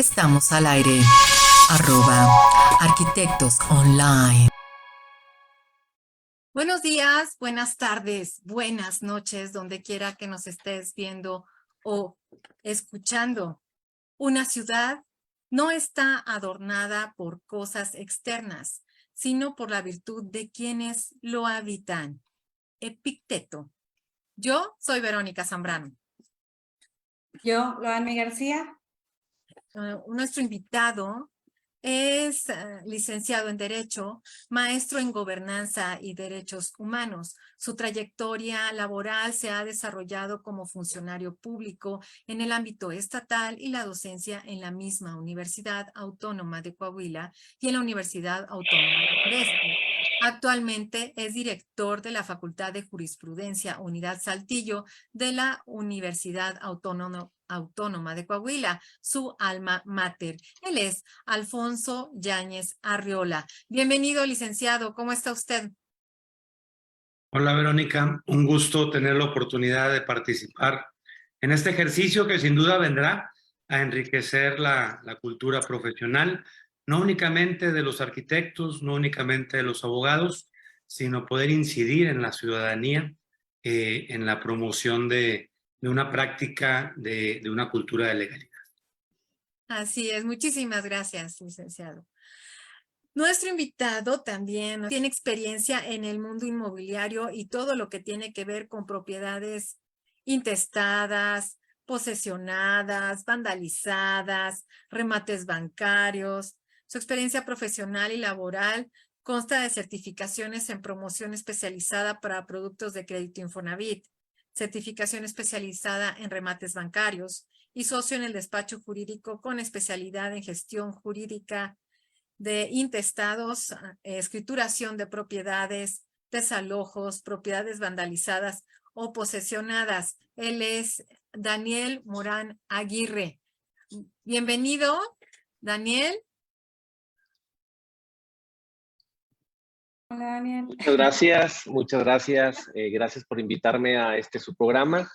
Estamos al aire. @Arquitectos Online. Buenos días, buenas tardes, buenas noches, donde quiera que nos estés viendo o escuchando. Una ciudad no está adornada por cosas externas, sino por la virtud de quienes lo habitan. Epicteto. Yo soy Verónica Zambrano. Yo, Loanne García. Nuestro invitado es licenciado en Derecho, maestro en Gobernanza y Derechos Humanos. Su trayectoria laboral se ha desarrollado como funcionario público en el ámbito estatal y la docencia en la misma Universidad Autónoma de Coahuila y en la Universidad Autónoma de Nordeste. Actualmente es director de la Facultad de Jurisprudencia Unidad Saltillo de la Universidad Autónoma de Coahuila, su alma mater. Él es Alfonso Yáñez Arriola. Bienvenido, licenciado. ¿Cómo está usted? Hola, Verónica. Un gusto tener la oportunidad de participar en este ejercicio que sin duda vendrá a enriquecer la cultura profesional, no únicamente de los arquitectos, no únicamente de los abogados, sino poder incidir en la ciudadanía, en la promoción de una práctica de una cultura de legalidad. Así es. Muchísimas gracias, licenciado. Nuestro invitado también tiene experiencia en el mundo inmobiliario y todo lo que tiene que ver con propiedades intestadas, posesionadas, vandalizadas, remates bancarios. Su experiencia profesional y laboral consta de certificaciones en promoción especializada para productos de crédito Infonavit, certificación especializada en remates bancarios y socio en el despacho jurídico con especialidad en gestión jurídica de intestados, escrituración de propiedades, desalojos, propiedades vandalizadas o posesionadas. Él es Daniel Morán Aguirre. Bienvenido, Daniel. Hola, Daniel. Muchas gracias. Gracias por invitarme a su programa.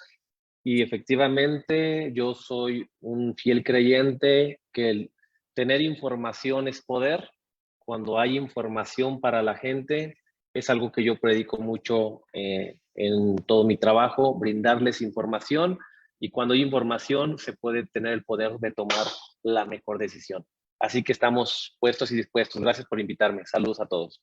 Y efectivamente, yo soy un fiel creyente que el tener información es poder. Cuando hay información para la gente, es algo que yo predico mucho en todo mi trabajo, brindarles información. Y cuando hay información, se puede tener el poder de tomar la mejor decisión. Así que estamos puestos y dispuestos. Gracias por invitarme. Saludos a todos.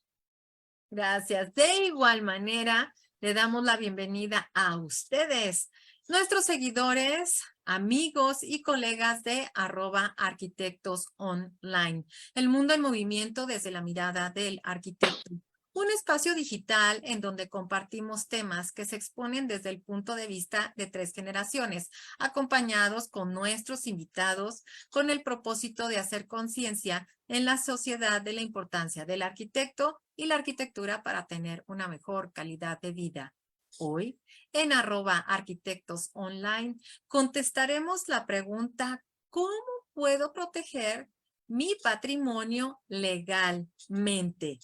Gracias. De igual manera, le damos la bienvenida a ustedes, nuestros seguidores, amigos y colegas de @Arquitectos Online. El mundo en movimiento desde la mirada del arquitecto. Un espacio digital en donde compartimos temas que se exponen desde el punto de vista de 3 generaciones, acompañados con nuestros invitados, con el propósito de hacer conciencia en la sociedad de la importancia del arquitecto y la arquitectura para tener una mejor calidad de vida. Hoy, en @Arquitectos Online, contestaremos la pregunta: ¿cómo puedo proteger mi patrimonio legalmente?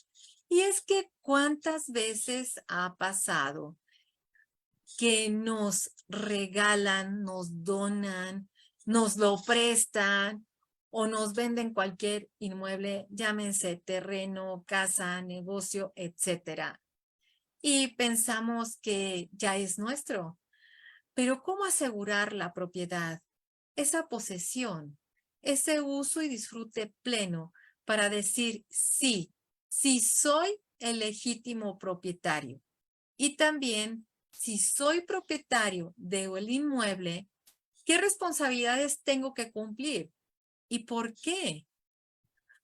Y es que ¿cuántas veces ha pasado que nos regalan, nos donan, nos lo prestan o nos venden cualquier inmueble, llámense terreno, casa, negocio, etcétera? Y pensamos que ya es nuestro. Pero ¿cómo asegurar la propiedad, esa posesión, ese uso y disfrute pleno para decir sí, sí soy el legítimo propietario? Y también, si soy propietario del inmueble, ¿qué responsabilidades tengo que cumplir? ¿Y por qué?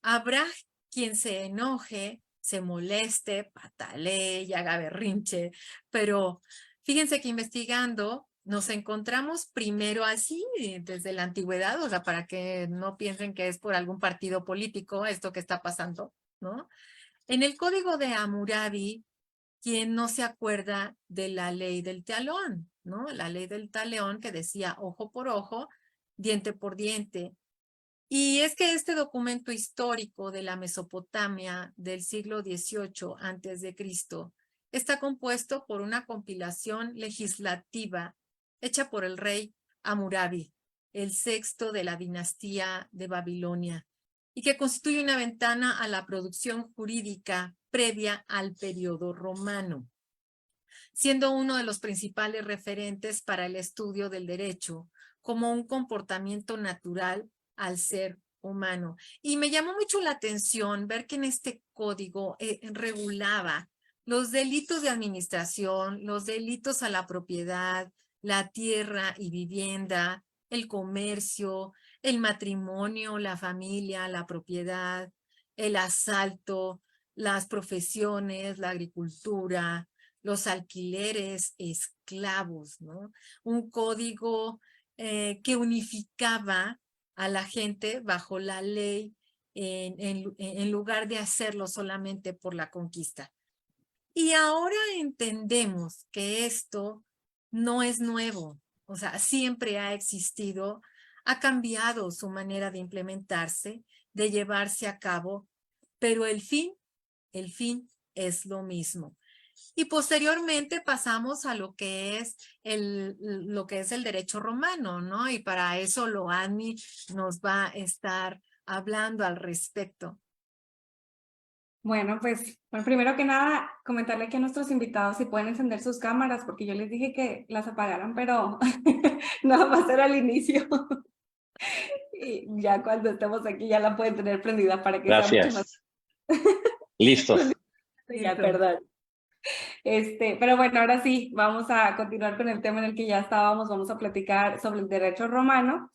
Habrá quien se enoje, se moleste, patalee y haga berrinche, pero fíjense que investigando nos encontramos primero así, desde la antigüedad, o sea, para que no piensen que es por algún partido político esto que está pasando, ¿no? En el Código de Hammurabi, ¿quién no se acuerda de la ley del talión, ¿no? La ley del talión que decía ojo por ojo, diente por diente. Y es que este documento histórico de la Mesopotamia del siglo XVIII antes de Cristo está compuesto por una compilación legislativa hecha por el rey Hammurabi. el sexto de la dinastía de Babilonia, y que constituye una ventana a la producción jurídica previa al periodo romano, siendo uno de los principales referentes para el estudio del derecho como un comportamiento natural al ser humano. Y me llamó mucho la atención ver que en este código regulaba los delitos de administración, los delitos a la propiedad, la tierra y vivienda, el comercio, el matrimonio, la familia, la propiedad, el asalto, las profesiones, la agricultura, los alquileres, esclavos, ¿no? Un código que unificaba a la gente bajo la ley en lugar de hacerlo solamente por la conquista. Y ahora entendemos que esto no es nuevo, o sea, siempre ha existido, ha cambiado su manera de implementarse, de llevarse a cabo, pero el fin es lo mismo. Y posteriormente pasamos a lo que es el derecho romano, ¿no? Y para eso Loani nos va a estar hablando al respecto. Bueno, pues primero que nada, comentarle aquí a nuestros invitados si pueden encender sus cámaras, porque yo les dije que las apagaran, pero no va a ser al inicio. Y ya cuando estemos aquí ya la pueden tener prendida para que sea mucho más. Listos. Ya, perdón. Pero bueno, ahora sí, vamos a continuar con el tema en el que ya estábamos. Vamos a platicar sobre el derecho romano.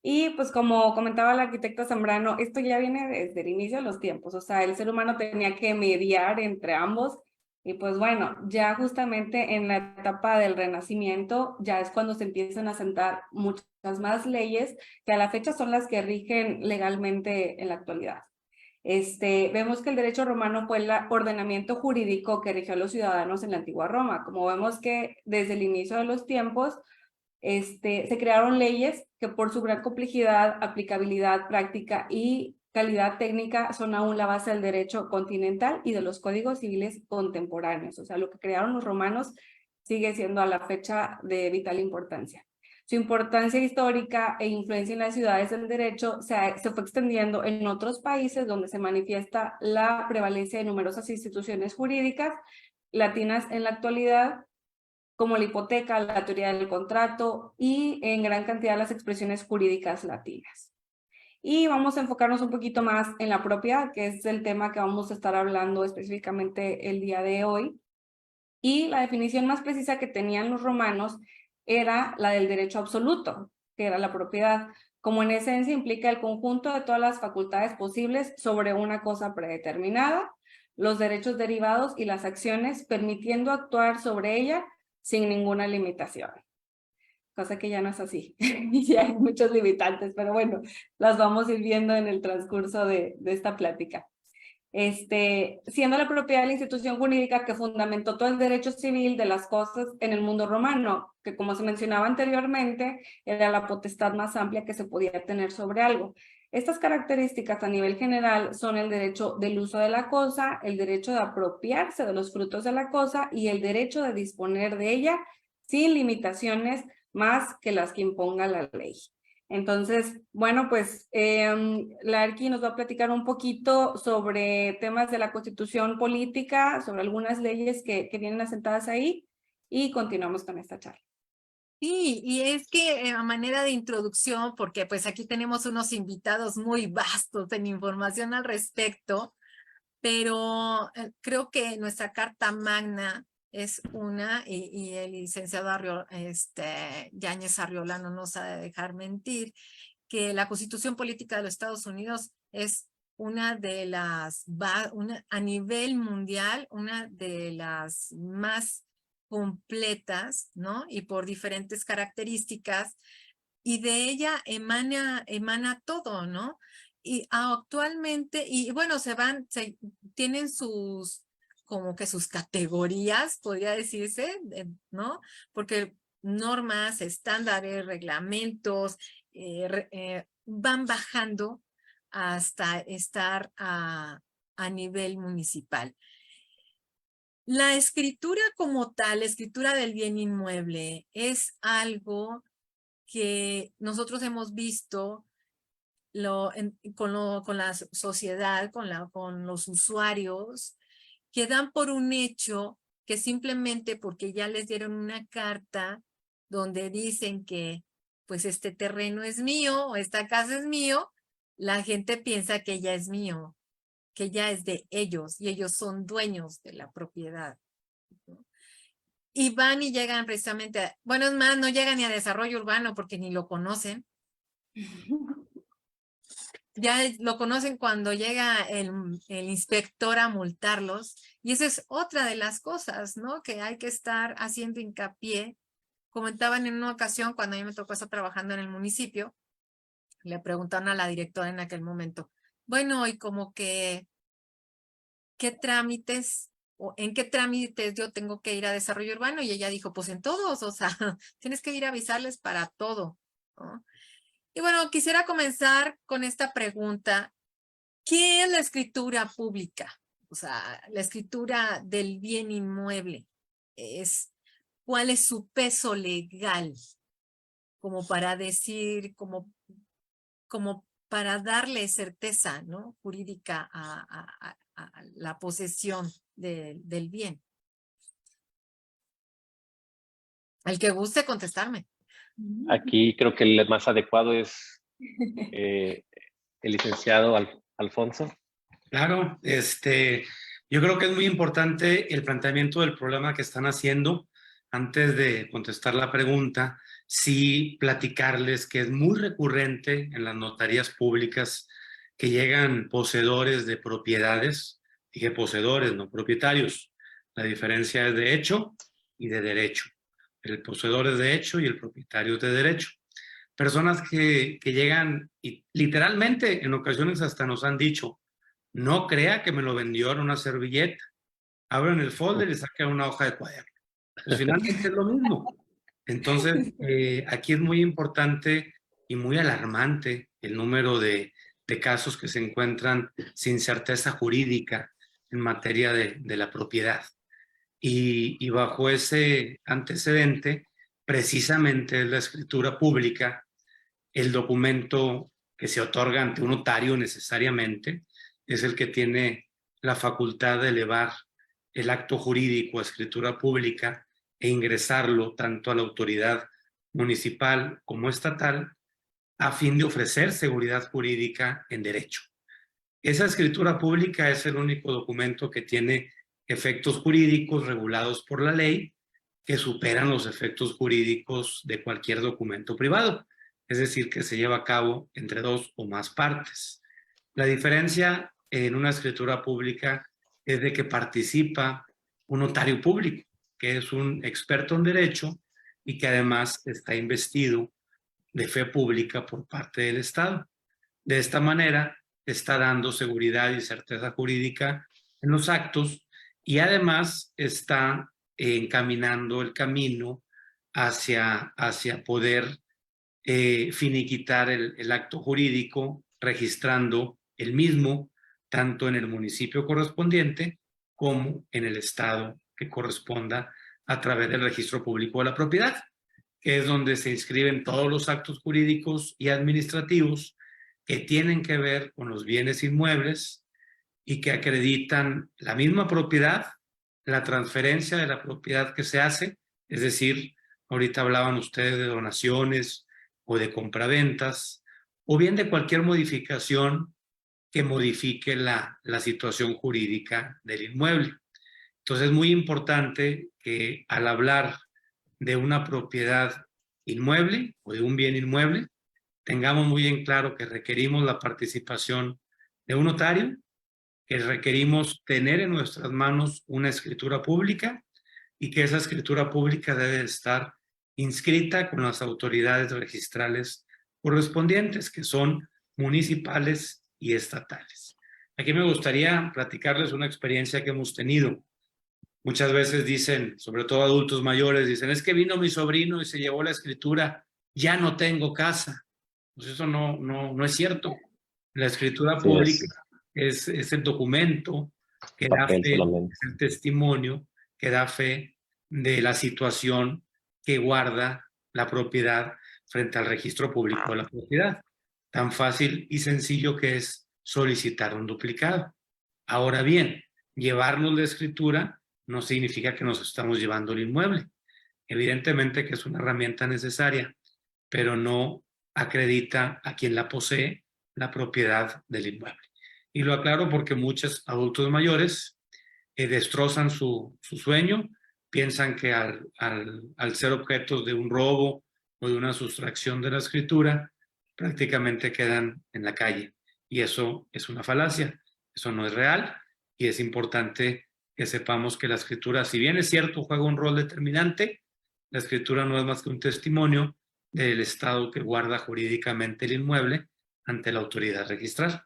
Y pues como comentaba el arquitecto Zambrano, esto ya viene desde el inicio de los tiempos. O sea, el ser humano tenía que mediar entre ambos. Y pues bueno, ya justamente en la etapa del Renacimiento, ya es cuando se empiezan a sentar muchas más leyes que a la fecha son las que rigen legalmente en la actualidad. Vemos que el derecho romano fue el ordenamiento jurídico que rigió a los ciudadanos en la antigua Roma. Como vemos que desde el inicio de los tiempos se crearon leyes que por su gran complejidad, aplicabilidad práctica y calidad técnica son aún la base del derecho continental y de los códigos civiles contemporáneos. O sea, lo que crearon los romanos sigue siendo a la fecha de vital importancia. Su importancia histórica e influencia en las ciudades del derecho se fue extendiendo en otros países donde se manifiesta la prevalencia de numerosas instituciones jurídicas latinas en la actualidad, como la hipoteca, la teoría del contrato y en gran cantidad las expresiones jurídicas latinas. Y vamos a enfocarnos un poquito más en la propiedad, que es el tema que vamos a estar hablando específicamente el día de hoy. Y la definición más precisa que tenían los romanos era la del derecho absoluto, que era la propiedad, como en esencia implica el conjunto de todas las facultades posibles sobre una cosa predeterminada, los derechos derivados y las acciones, permitiendo actuar sobre ella sin ninguna limitación. Cosa que ya no es así, ya hay muchos limitantes, pero bueno, las vamos a ir viendo en el transcurso de esta plática. Siendo la propiedad de la institución jurídica que fundamentó todo el derecho civil de las cosas en el mundo romano, que como se mencionaba anteriormente, era la potestad más amplia que se podía tener sobre algo. Estas características a nivel general son el derecho del uso de la cosa, el derecho de apropiarse de los frutos de la cosa y el derecho de disponer de ella sin limitaciones más que las que imponga la ley. Entonces, bueno, pues la Arqui nos va a platicar un poquito sobre temas de la Constitución política, sobre algunas leyes que vienen asentadas ahí y continuamos con esta charla. Sí, y es que a manera de introducción, porque pues aquí tenemos unos invitados muy vastos en información al respecto, pero creo que nuestra Carta Magna es una, y el licenciado Yáñez Arriola no nos ha de dejar mentir, que la Constitución Política de los Estados Unidos es una de las, a nivel mundial, una de las más completas, ¿no? Y por diferentes características, y de ella emana todo, ¿no? Y actualmente, y bueno, tienen como que sus categorías, podría decirse, ¿no? Porque normas, estándares, reglamentos, van bajando hasta estar a nivel municipal. La escritura como tal, la escritura del bien inmueble, es algo que nosotros hemos visto con la sociedad, con los usuarios, que dan por un hecho que simplemente porque ya les dieron una carta donde dicen que pues este terreno es mío o esta casa es mío, la gente piensa que ya es mío, que ya es de ellos y ellos son dueños de la propiedad, ¿no? Y van y llegan precisamente, bueno, es más, no llegan ni a desarrollo urbano porque ni lo conocen. Ya lo conocen cuando llega el inspector a multarlos. Y esa es otra de las cosas, ¿no? Que hay que estar haciendo hincapié. Comentaban en una ocasión, cuando a mí me tocó estar trabajando en el municipio, le preguntaron a la directora en aquel momento, bueno, y como que, ¿qué trámites o en qué trámites yo tengo que ir a desarrollo urbano? Y ella dijo, pues en todos, o sea, tienes que ir a avisarles para todo, ¿no? Y bueno, quisiera comenzar con esta pregunta. ¿Qué es la escritura pública? O sea, la escritura del bien inmueble. ¿Cuál es su peso legal? Como para decir, como para darle certeza, ¿no? Jurídica a la posesión del bien. El que guste contestarme. Aquí creo que el más adecuado es el licenciado Alfonso. Claro, yo creo que es muy importante el planteamiento del problema que están haciendo. Antes de contestar la pregunta, sí platicarles que es muy recurrente en las notarías públicas que llegan poseedores de propiedades, dije poseedores, no propietarios. La diferencia es de hecho y de derecho. El poseedor es de hecho y el propietario es de derecho. Personas que llegan y literalmente en ocasiones hasta nos han dicho, no crea que me lo vendió en una servilleta. Abren el folder y sacan una hoja de cuaderno. Pues finalmente es lo mismo. Entonces, aquí es muy importante y muy alarmante el número de casos que se encuentran sin certeza jurídica en materia de la propiedad. Y bajo ese antecedente, precisamente es la escritura pública, el documento que se otorga ante un notario necesariamente, es el que tiene la facultad de elevar el acto jurídico a escritura pública e ingresarlo tanto a la autoridad municipal como estatal a fin de ofrecer seguridad jurídica en derecho. Esa escritura pública es el único documento que tiene efectos jurídicos regulados por la ley que superan los efectos jurídicos de cualquier documento privado, es decir, que se lleva a cabo entre dos o más partes. La diferencia en una escritura pública es de que participa un notario público, que es un experto en derecho y que además está investido de fe pública por parte del Estado. De esta manera, está dando seguridad y certeza jurídica en los actos y además está encaminando el camino hacia poder finiquitar el acto jurídico, registrando el mismo tanto en el municipio correspondiente como en el estado que corresponda a través del registro público de la propiedad, que es donde se inscriben todos los actos jurídicos y administrativos que tienen que ver con los bienes inmuebles y que acreditan la misma propiedad, la transferencia de la propiedad que se hace, es decir, ahorita hablaban ustedes de donaciones o de compraventas, o bien de cualquier modificación que modifique la situación jurídica del inmueble. Entonces es muy importante que al hablar de una propiedad inmueble o de un bien inmueble, tengamos muy en claro que requerimos la participación de un notario, que requerimos tener en nuestras manos una escritura pública y que esa escritura pública debe estar inscrita con las autoridades registrales correspondientes, que son municipales y estatales. Aquí me gustaría platicarles una experiencia que hemos tenido. Muchas veces dicen, sobre todo adultos mayores, dicen, es que vino mi sobrino y se llevó la escritura, ya no tengo casa. Pues eso no es cierto. La escritura pública es el documento que da fe, es el testimonio que da fe de la situación que guarda la propiedad frente al registro público de la propiedad. Tan fácil y sencillo que es solicitar un duplicado. Ahora bien, llevarnos la escritura no significa que nos estamos llevando el inmueble. Evidentemente que es una herramienta necesaria, pero no acredita a quien la posee la propiedad del inmueble. Y lo aclaro porque muchos adultos mayores destrozan su sueño, piensan que al ser objetos de un robo o de una sustracción de la escritura, prácticamente quedan en la calle. Y eso es una falacia, eso no es real, y es importante que sepamos que la escritura, si bien es cierto, juega un rol determinante, la escritura no es más que un testimonio del estado que guarda jurídicamente el inmueble ante la autoridad registral.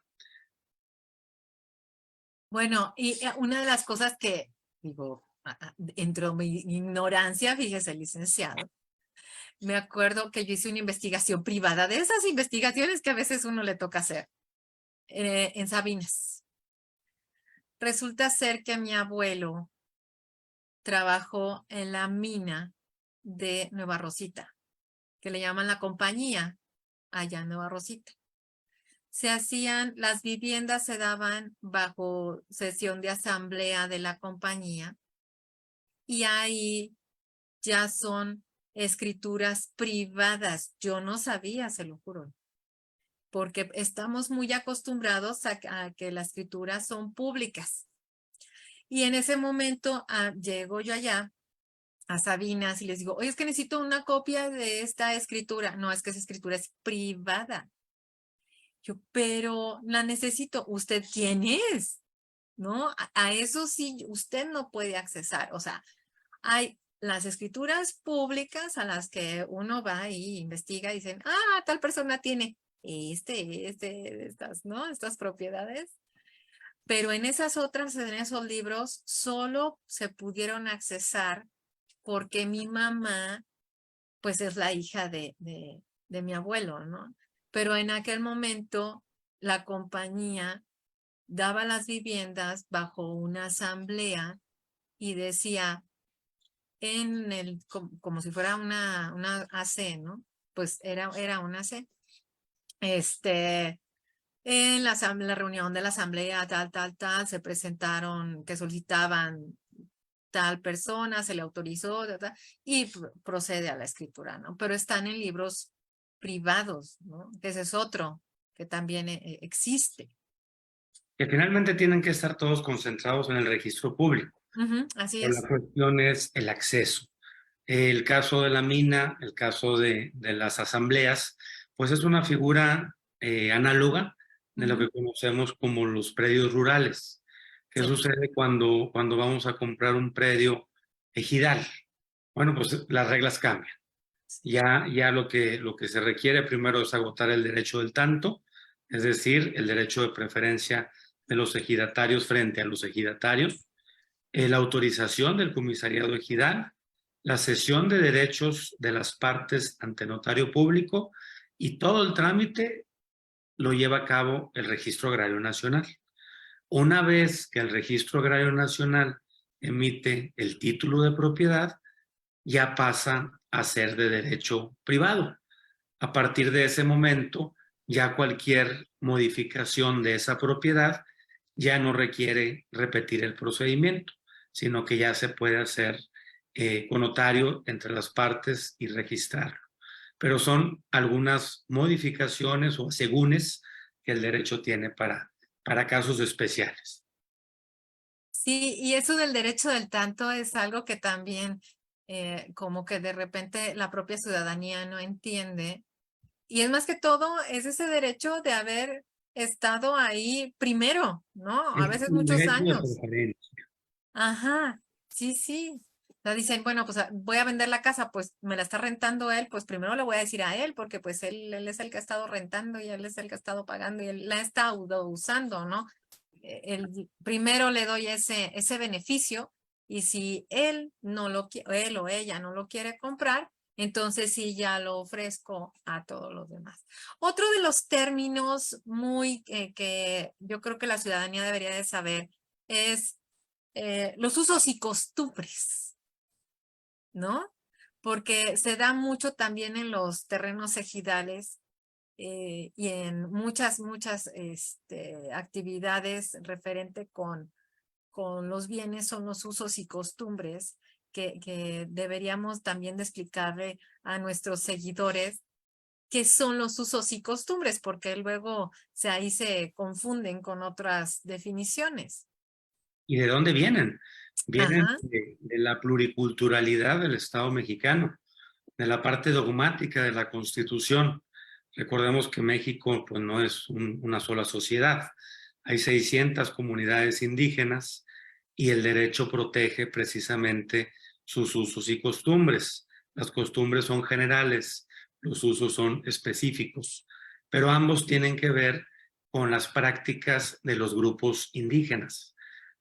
Bueno, y una de las cosas que, digo, entró mi ignorancia, fíjese, licenciado. Me acuerdo que yo hice una investigación privada, de esas investigaciones que a veces uno le toca hacer, en Sabinas. Resulta ser que mi abuelo trabajó en la mina de Nueva Rosita, que le llaman la compañía allá en Nueva Rosita. Se hacían, las viviendas se daban bajo sesión de asamblea de la compañía y ahí ya son escrituras privadas. Yo no sabía, se lo juro, porque estamos muy acostumbrados a que las escrituras son públicas. Y en ese momento llego yo allá a Sabinas y les digo, oye, es que necesito una copia de esta escritura. No, es que esa escritura es privada. Yo, pero la necesito. ¿Usted quién es? ¿No? A eso sí, usted no puede accesar. O sea, hay las escrituras públicas a las que uno va y investiga y dicen, tal persona tiene estas, ¿no? Estas propiedades. Pero en esas otras, en esos libros, solo se pudieron accesar porque mi mamá, pues es la hija de mi abuelo, ¿no? Pero en aquel momento, la compañía daba las viviendas bajo una asamblea y decía, como si fuera una AC, ¿no? Pues era una AC. En la reunión de la asamblea, tal, se presentaron que solicitaban tal persona, se le autorizó, y procede a la escritura, ¿no? Pero están en libros privados, ¿no? Que ese es otro que también existe. Que finalmente tienen que estar todos concentrados en el registro público. Así Pero es. la cuestión es el acceso. El caso de la mina, el caso de las asambleas, pues es una figura análoga de lo que conocemos como los predios rurales. ¿Qué Sí. sucede cuando vamos a comprar un predio ejidal? Bueno, pues las reglas cambian. Ya lo que se requiere primero es agotar el derecho del tanto, es decir, el derecho de preferencia de los ejidatarios frente a los ejidatarios, la autorización del comisariado ejidal, la cesión de derechos de las partes ante notario público y todo el trámite lo lleva a cabo el Registro Agrario Nacional. Una vez que el Registro Agrario Nacional emite el título de propiedad, ya pasa a ser de derecho privado. A partir de ese momento, ya cualquier modificación de esa propiedad ya no requiere repetir el procedimiento, sino que ya se puede hacer con notario entre las partes y registrarlo. Pero son algunas modificaciones o asegúnes que el derecho tiene para casos especiales. Sí, y eso del derecho del tanto es algo que también como que de repente la propia ciudadanía no entiende. Y es más que todo, es ese derecho de haber estado ahí primero, ¿no? A Es veces un muchos derecho de años. preferencia. Ajá, sí. O sea, dicen, bueno, pues voy a vender la casa, pues me la está rentando él, pues primero le voy a decir a él, porque pues él es el que ha estado rentando y él es el que ha estado pagando y él la ha estado usando, ¿no? Primero le doy ese beneficio y si él no lo quiere, él o ella no lo quiere comprar, entonces sí ya lo ofrezco a todos los demás. Otro de los términos muy que yo creo que la ciudadanía debería de saber es los usos y costumbres, ¿no? porque se da mucho también en los terrenos ejidales y en muchas actividades referente con los bienes, son los usos y costumbres que deberíamos también de explicarle a nuestros seguidores qué son los usos y costumbres, porque luego ahí se confunden con otras definiciones. ¿Y de dónde vienen? Vienen Ajá. de la pluriculturalidad del Estado mexicano, de la parte dogmática de la Constitución. Recordemos que México pues, no es una sola sociedad. Hay 600 comunidades indígenas y el derecho protege precisamente sus usos y costumbres. Las costumbres son generales, los usos son específicos, pero ambos tienen que ver con las prácticas de los grupos indígenas.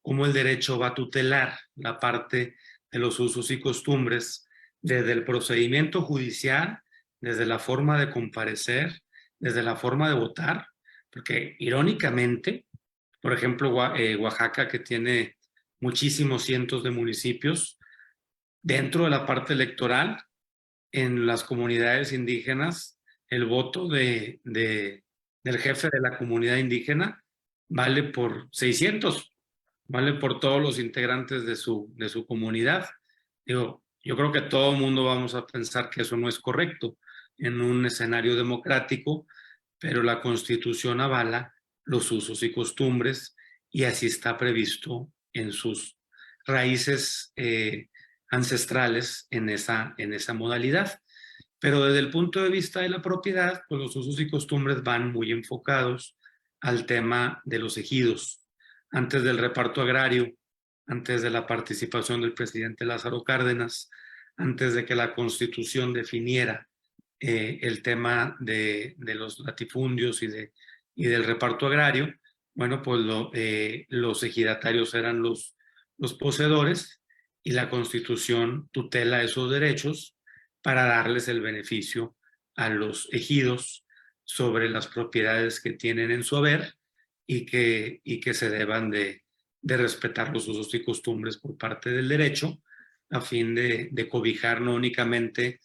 Cómo el derecho va a tutelar la parte de los usos y costumbres desde el procedimiento judicial, desde la forma de comparecer, desde la forma de votar, porque irónicamente, por ejemplo, Oaxaca, que tiene muchísimos cientos de municipios, dentro de la parte electoral, en las comunidades indígenas, el voto del jefe de la comunidad indígena vale por 600, vale por todos los integrantes de su comunidad. Digo, yo creo que todo el mundo vamos a pensar que eso no es correcto en un escenario democrático, pero la Constitución avala los usos y costumbres y así está previsto en sus raíces ancestrales en esa modalidad. Pero desde el punto de vista de la propiedad, pues los usos y costumbres van muy enfocados al tema de los ejidos. Antes del reparto agrario, antes de la participación del presidente Lázaro Cárdenas, antes de que la Constitución definiera el tema de los latifundios y del reparto agrario, bueno, pues los ejidatarios eran los poseedores y la Constitución tutela esos derechos para darles el beneficio a los ejidos sobre las propiedades que tienen en su haber y que se deban de respetar los usos y costumbres por parte del derecho a fin de cobijar no únicamente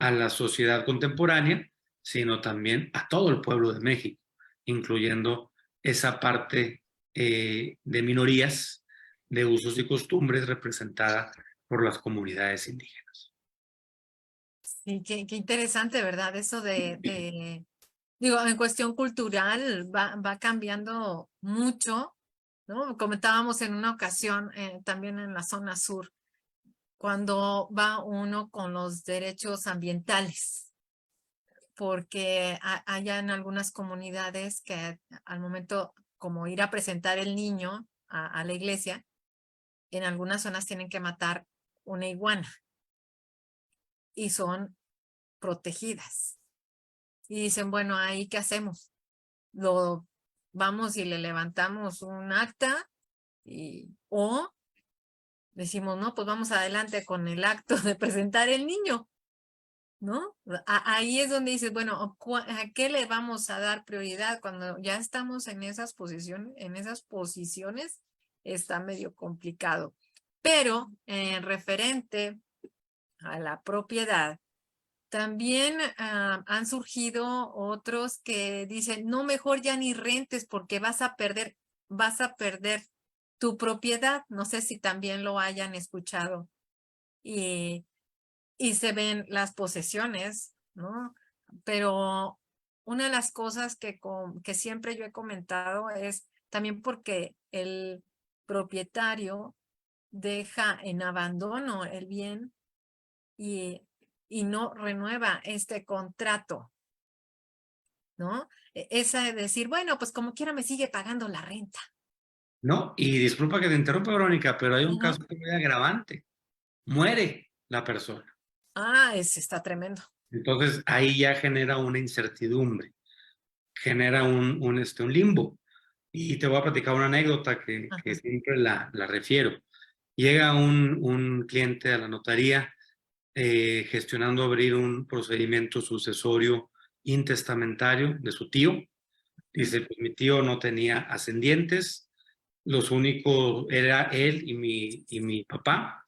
a la sociedad contemporánea, sino también a todo el pueblo de México, incluyendo esa parte de minorías de usos y costumbres representada por las comunidades indígenas. Sí, qué interesante, ¿verdad? Eso digo, en cuestión cultural va cambiando mucho, ¿no? Comentábamos en una ocasión también en la zona sur, cuando va uno con los derechos ambientales, porque hay en algunas comunidades que al momento como ir a presentar el niño a la iglesia, en algunas zonas tienen que matar una iguana y son protegidas. Y dicen, bueno, ¿ahí qué hacemos? Vamos y le levantamos un acta o decimos, no, pues vamos adelante con el acto de presentar el niño, ¿no? Ahí es donde dices, bueno, ¿a qué le vamos a dar prioridad? Cuando ya estamos en esas posiciones, está medio complicado. Pero referente a la propiedad, también han surgido otros que dicen, no, mejor ya ni rentes porque vas a perder tu propiedad. No sé si también lo hayan escuchado. Y se ven las posesiones, ¿no? Pero una de las cosas que siempre yo he comentado es también porque el propietario deja en abandono el bien y no renueva este contrato, ¿no? Esa de decir, bueno, pues como quiera me sigue pagando la renta. No, y disculpa que te interrumpa, Verónica, pero hay un Ajá. caso muy agravante. Muere la persona. Ese está tremendo. Entonces ahí ya genera una incertidumbre, genera un limbo. Y te voy a platicar una anécdota que siempre la refiero. Llega un cliente a la notaría gestionando abrir un procedimiento sucesorio intestamentario de su tío. Dice, pues mi tío no tenía ascendientes, los únicos era él y mi papá.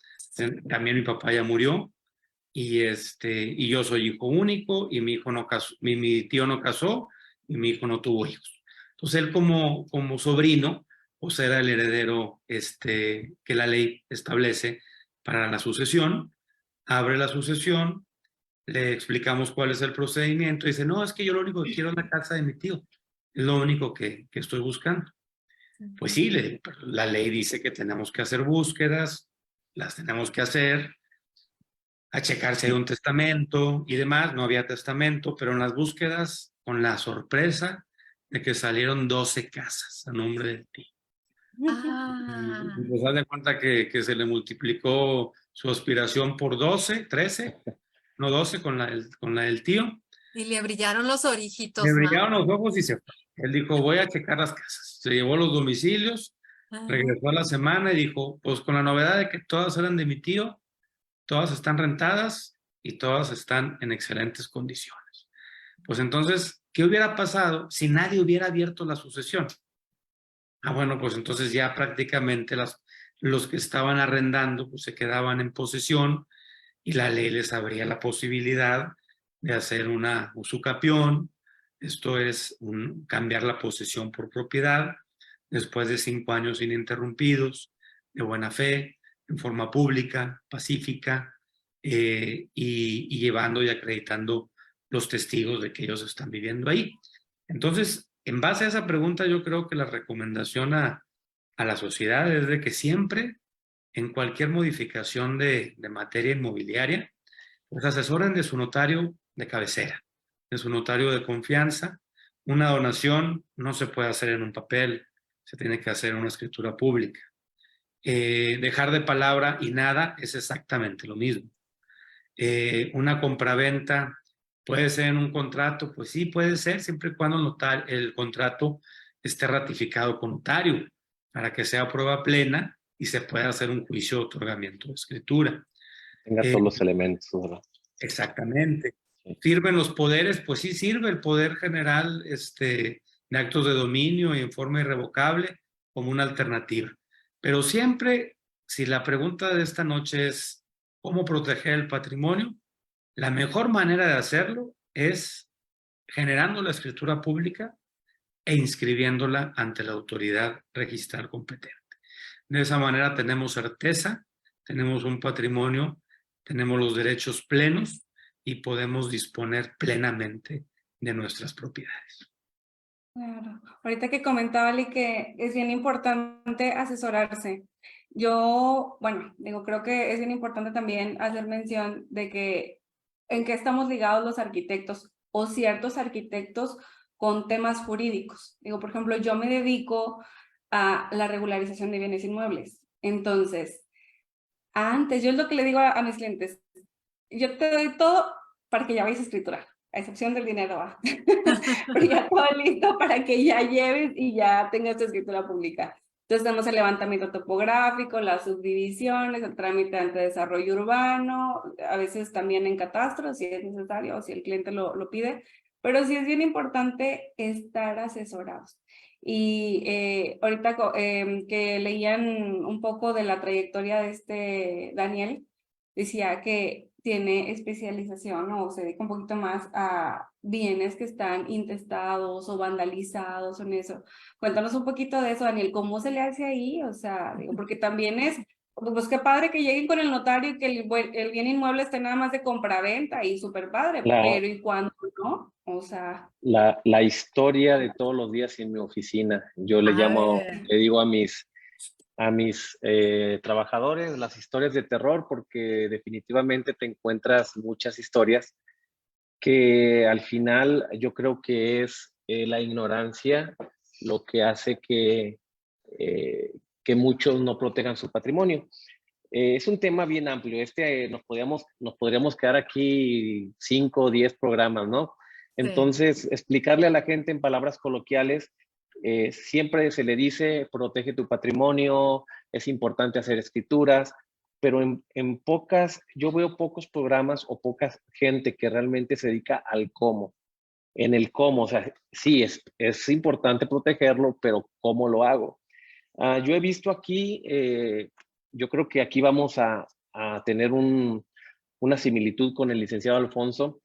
También mi papá ya murió. y yo soy hijo único y mi hijo no casó, mi tío no casó y mi hijo no tuvo hijos. Entonces él como sobrino, pues era el heredero que la ley establece para la sucesión, abre la sucesión, le explicamos cuál es el procedimiento y dice, no, es que yo lo único que quiero es la casa de mi tío, es lo único que estoy buscando. Pues sí, la ley dice que tenemos que hacer búsquedas, las tenemos que hacer, a checar si hay un testamento y demás. No había testamento, pero en las búsquedas, con la sorpresa de que salieron 12 casas a nombre de ti. Ah, Y pues haz de cuenta que se le multiplicó su aspiración por 12, 13, no 12 con la del tío. y le brillaron los Le orejitos más. brillaron los ojos y se fue. Él dijo, voy a checar las casas. Se llevó los domicilios, regresó a la semana y dijo, pues con la novedad de que todas eran de mi tío, todas están rentadas y todas están en excelentes condiciones. Pues entonces, ¿qué hubiera pasado si nadie hubiera abierto la sucesión? Bueno, pues entonces ya prácticamente los que estaban arrendando pues se quedaban en posesión y la ley les abría la posibilidad de hacer una usucapión, esto es cambiar la posesión por propiedad después de 5 años ininterrumpidos, de buena fe, en forma pública, pacífica, y llevando y acreditando los testigos de que ellos están viviendo ahí. Entonces, en base a esa pregunta, yo creo que la recomendación a la sociedad es de que siempre, en cualquier modificación de materia inmobiliaria, pues asesoren de su notario de cabecera, de su notario de confianza. Una donación no se puede hacer en un papel, se tiene que hacer en una escritura pública. Dejar de palabra y nada es exactamente lo mismo. Una compraventa puede ser en un contrato, pues sí, puede ser, siempre y cuando el contrato esté ratificado con notario, para que sea prueba plena y se pueda hacer un juicio de otorgamiento de escritura. Tenga todos los elementos, ¿verdad? Exactamente. Sí. ¿Sirven los poderes? Pues sí sirve el poder general de actos de dominio y en forma irrevocable como una alternativa. Pero siempre, si la pregunta de esta noche es ¿cómo proteger el patrimonio? La mejor manera de hacerlo es generando la escritura pública e inscribiéndola ante la autoridad registral competente. De esa manera tenemos certeza, tenemos un patrimonio, tenemos los derechos plenos y podemos disponer plenamente de nuestras propiedades. Claro. Ahorita que comentaba Ali que es bien importante asesorarse. Yo, bueno, digo, creo que es bien importante también hacer mención de que en qué estamos ligados los arquitectos o ciertos arquitectos con temas jurídicos. Digo, por ejemplo, yo me dedico a la regularización de bienes inmuebles. Entonces, antes, yo es lo que le digo a mis clientes, yo te doy todo para que ya vayas a escriturar, a excepción del dinero, ¿va? Pero ya todo listo para que ya lleves y ya tengas tu escritura pública. Entonces tenemos el levantamiento topográfico, las subdivisiones, el trámite ante desarrollo urbano, a veces también en catastro, si es necesario o si el cliente lo pide, pero sí es bien importante estar asesorados. Y ahorita que leían un poco de la trayectoria de este Daniel, decía que tiene especialización o se dedica un poquito más a bienes que están intestados o vandalizados o en eso. Cuéntanos un poquito de eso, Daniel, ¿cómo se le hace ahí? O sea, digo, porque también es, pues qué padre que lleguen con el notario y que el bien inmueble esté nada más de compraventa y súper padre, pero ¿y cuándo no? O sea... La historia de todos los días en mi oficina. Yo le le digo a mis trabajadores las historias de terror, porque definitivamente te encuentras muchas historias que al final yo creo que es la ignorancia lo que hace que muchos no protejan su patrimonio. Es un tema bien amplio. Nos podríamos quedar aquí 5 o 10 programas, ¿no? Entonces, explicarle a la gente en palabras coloquiales, siempre se le dice, protege tu patrimonio, es importante hacer escrituras, pero yo veo pocos programas o poca gente que realmente se dedica al cómo. En el cómo, o sea, sí, es importante protegerlo, pero ¿cómo lo hago? Yo he visto aquí, yo creo que aquí vamos a tener un una similitud con el licenciado Alfonso.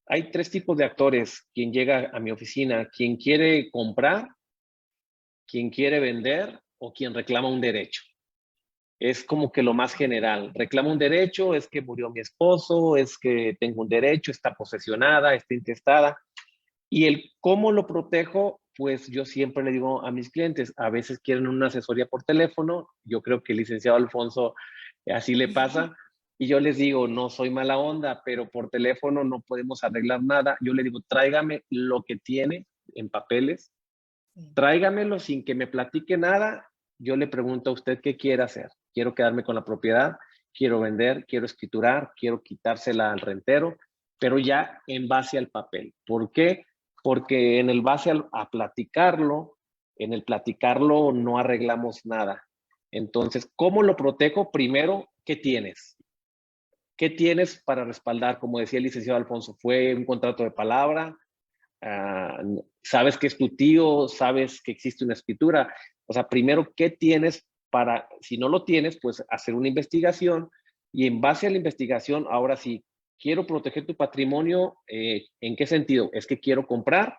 Hay 3 tipos de actores: quien llega a mi oficina, quien quiere comprar, quien quiere vender o quien reclama un derecho. Es como que lo más general. Reclama un derecho, es que murió mi esposo, es que tengo un derecho, está posesionada, está intestada. Y el cómo lo protejo, pues yo siempre le digo a mis clientes, a veces quieren una asesoría por teléfono, yo creo que el licenciado Alfonso así le pasa, y yo les digo, no soy mala onda, pero por teléfono no podemos arreglar nada. Yo le digo, tráigame lo que tiene en papeles, tráigamelo sin que me platique nada. Yo le pregunto a usted qué quiere hacer. Quiero quedarme con la propiedad, quiero vender, quiero escriturar, quiero quitársela al rentero, pero ya en base al papel. ¿Por qué? Porque en el base a platicarlo, en el platicarlo no arreglamos nada. Entonces, ¿cómo lo protejo? Primero, ¿qué tienes? ¿Qué tienes para respaldar? Como decía el licenciado Alfonso, ¿fue un contrato de palabra? ¿Sabes que es tu tío? ¿Sabes que existe una escritura? O sea, primero, ¿qué tienes para, si no lo tienes, pues hacer una investigación? Y en base a la investigación, ahora sí, quiero proteger tu patrimonio. ¿En qué sentido? Es que quiero comprar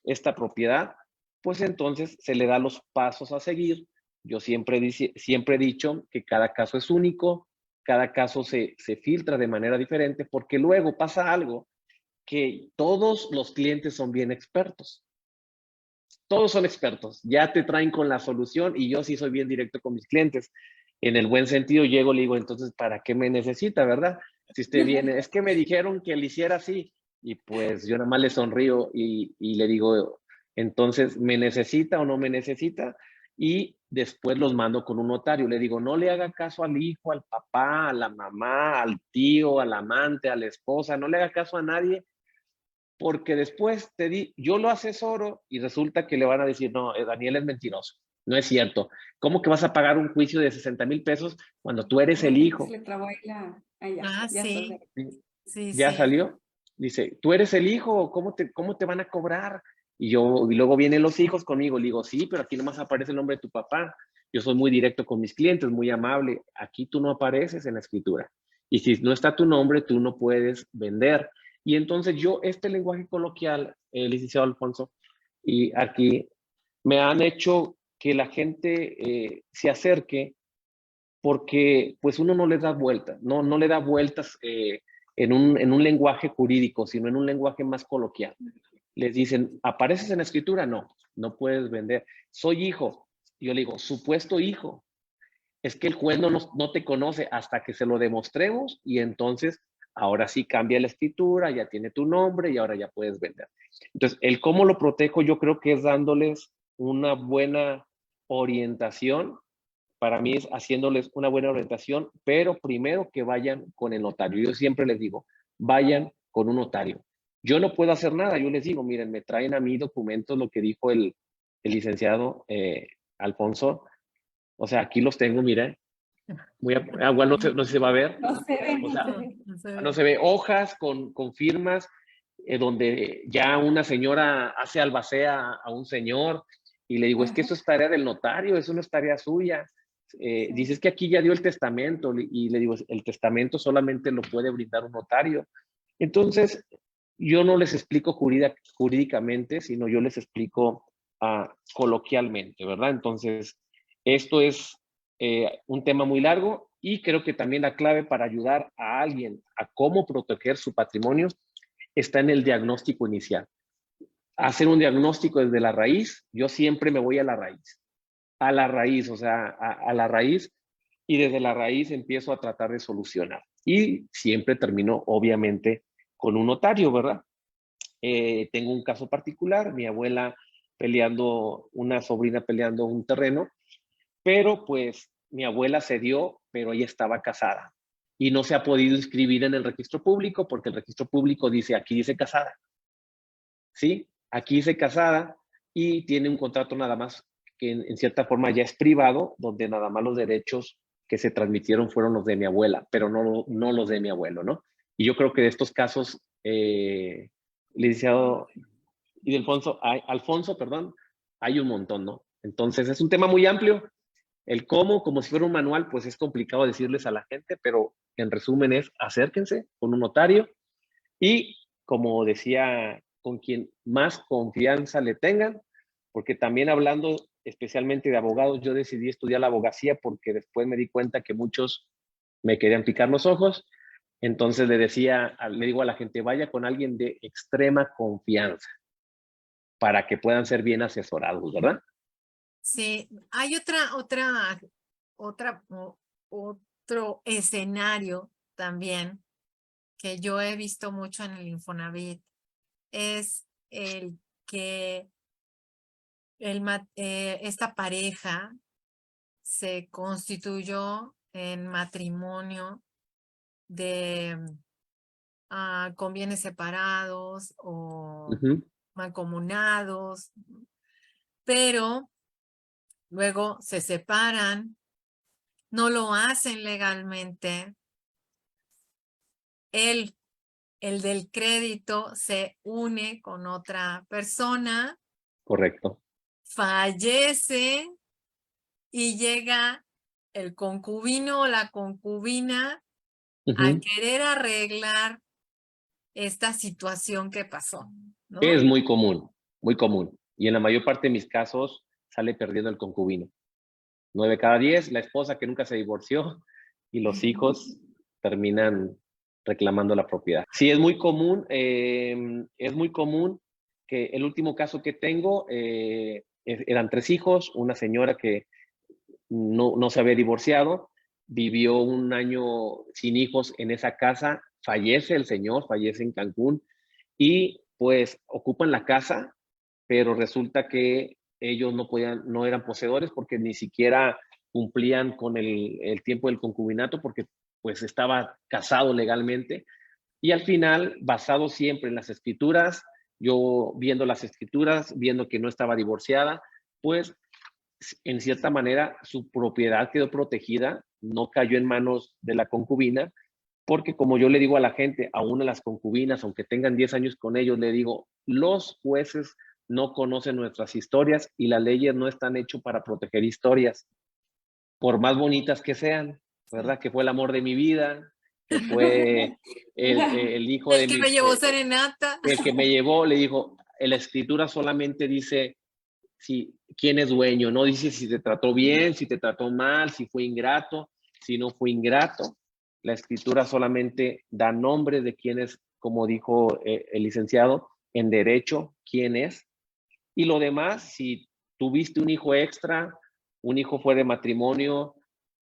esta propiedad, pues entonces se le da los pasos a seguir. Yo siempre he dicho que cada caso es único, cada caso se filtra de manera diferente, porque luego pasa algo, que todos los clientes son bien expertos. Todos son expertos, ya te traen con la solución, y yo sí soy bien directo con mis clientes. En el buen sentido llego, le digo, entonces, ¿para qué me necesita, verdad? Si usted viene, es que me dijeron que le hiciera así, y pues yo nada más le sonrío y le digo, entonces, ¿me necesita o no me necesita? Y después los mando con un notario. Le digo, no le haga caso al hijo, al papá, a la mamá, al tío, al amante, a la esposa, no le haga caso a nadie, porque después yo lo asesoro y resulta que le van a decir, no, Daniel es mentiroso, no es cierto. ¿Cómo que vas a pagar un juicio de 60,000 pesos cuando tú eres el hijo? Se le trabó ahí ya Sí, está. sí, ¿Ya sí. salió? Dice, ¿tú eres el hijo? ¿Cómo te van a cobrar? Y luego vienen los hijos conmigo, le digo, sí, pero aquí nomás aparece el nombre de tu papá. Yo soy muy directo con mis clientes, muy amable. Aquí tú no apareces en la escritura. Y si no está tu nombre, tú no puedes vender. Y entonces este lenguaje coloquial, licenciado Alfonso, y aquí me han hecho que la gente se acerque, porque pues uno no le da vueltas, no le da vueltas en un lenguaje jurídico, sino en un lenguaje más coloquial. Les dicen, ¿apareces en la escritura? No, no puedes vender. Soy hijo. Yo le digo, supuesto hijo. Es que el juez no te conoce hasta que se lo demostremos, y entonces ahora sí cambia la escritura, ya tiene tu nombre y ahora ya puedes vender. Entonces, el cómo lo protejo yo creo que es dándoles una buena orientación. Para mí es haciéndoles una buena orientación, pero primero que vayan con el notario. Yo siempre les digo, vayan con un notario. Yo no puedo hacer nada. Yo les digo, miren, me traen a mí documentos, lo que dijo el licenciado Alfonso. O sea, aquí los tengo, miren. Igual no sé si se va a ver. No se ve, O sea, No se ve. no se ve, hojas con firmas, donde ya una señora hace albacea a un señor, y le digo, es que eso es tarea del notario, eso no es tarea suya. Dices que aquí ya dio el testamento, y le digo, el testamento solamente lo puede brindar un notario. Entonces, yo no les explico jurídicamente, sino yo les explico coloquialmente, ¿verdad? Entonces, esto es un tema muy largo, y creo que también la clave para ayudar a alguien a cómo proteger su patrimonio está en el diagnóstico inicial. Hacer un diagnóstico desde la raíz. Yo siempre me voy a la raíz, o sea, a la raíz, y desde la raíz empiezo a tratar de solucionar. Y siempre termino, obviamente, con un notario, ¿verdad? Tengo un caso particular, mi abuela una sobrina peleando un terreno, pero pues mi abuela cedió, pero ella estaba casada y no se ha podido inscribir en el registro público, porque el registro público dice, aquí dice casada, ¿sí? Aquí dice casada, y tiene un contrato nada más que en cierta forma ya es privado, donde nada más los derechos que se transmitieron fueron los de mi abuela, pero no los de mi abuelo, ¿no? Y yo creo que de estos casos, licenciado Alfonso, hay un montón, ¿no? Entonces es un tema muy amplio, El cómo, como si fuera un manual, pues es complicado decirles a la gente, pero en resumen es acérquense con un notario y, como decía, con quien más confianza le tengan, porque también hablando especialmente de abogados, yo decidí estudiar la abogacía porque después me di cuenta que muchos me querían picar los ojos. Entonces le digo a la gente, vaya con alguien de extrema confianza para que puedan ser bien asesorados, ¿verdad? Sí, hay otro escenario también que yo he visto mucho en el Infonavit, es el que esta pareja se constituyó en matrimonio de con bienes separados o mancomunados, pero luego se separan, no lo hacen legalmente. El del crédito se une con otra persona, Correcto. fallece y llega el concubino o la concubina a querer arreglar esta situación que pasó, ¿no? Es muy común, muy común. Y en la mayor parte de mis casos sale perdiendo el concubino. 9 de cada 10, la esposa que nunca se divorció y los hijos terminan reclamando la propiedad. Sí, es muy común que el último caso que tengo eran 3 hijos, una señora que no se había divorciado, vivió un año sin hijos en esa casa, fallece el señor, fallece en Cancún y pues ocupan la casa, pero resulta que ellos no eran poseedores porque ni siquiera cumplían con el tiempo del concubinato porque pues estaba casado legalmente. Y al final, basado siempre en las escrituras, yo viendo las escrituras, viendo que no estaba divorciada, pues en cierta manera su propiedad quedó protegida, no cayó en manos de la concubina, porque como yo le digo a la gente, aún a las concubinas, aunque tengan 10 años con ellos, le digo, los jueces no conocen nuestras historias y las leyes no están hechas para proteger historias, por más bonitas que sean, ¿verdad? Que fue el amor de mi vida, que fue el hijo de El que mi... me llevó serenata. el que me llevó, le dijo, la escritura solamente dice quién es dueño, no dice si te trató bien, si te trató mal, si fue ingrato, si no fue ingrato. La escritura solamente da nombre de quién es, como dijo el licenciado, en derecho, quién es. Y lo demás, si tuviste un hijo extra, un hijo fue de matrimonio,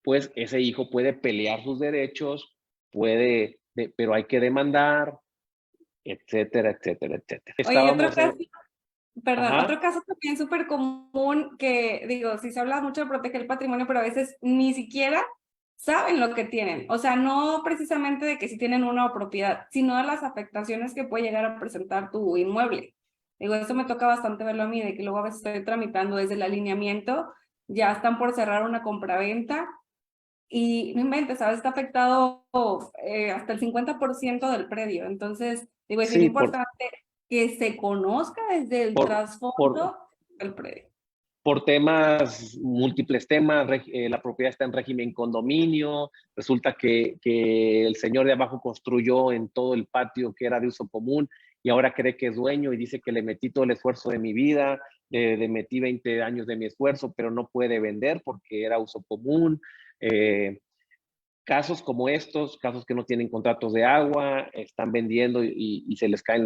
pues ese hijo puede pelear sus derechos, pero hay que demandar, etcétera, etcétera, etcétera. Oye, otro caso, perdón, Ajá. otro caso también súper común que, digo, sí se habla mucho de proteger el patrimonio, pero a veces ni siquiera saben lo que tienen. O sea, no precisamente de que si tienen una propiedad, sino de las afectaciones que puede llegar a presentar tu inmueble. Digo, eso me toca bastante verlo a mí, de que luego a veces estoy tramitando desde el alineamiento, ya están por cerrar una compraventa y no inventes, ¿sabes? Está afectado hasta el 50% del predio. Entonces, digo, es bien Sí, importante que se conozca desde el por, trasfondo del predio. por temas, múltiples temas, la propiedad está en régimen condominio, resulta que el señor de abajo construyó en todo el patio que era de uso común y ahora cree que es dueño y dice que le metí todo el esfuerzo de mi vida, le metí 20 años de mi esfuerzo, pero no puede vender porque era uso común. Casos como estos, casos que no tienen contratos de agua, están vendiendo y se les caen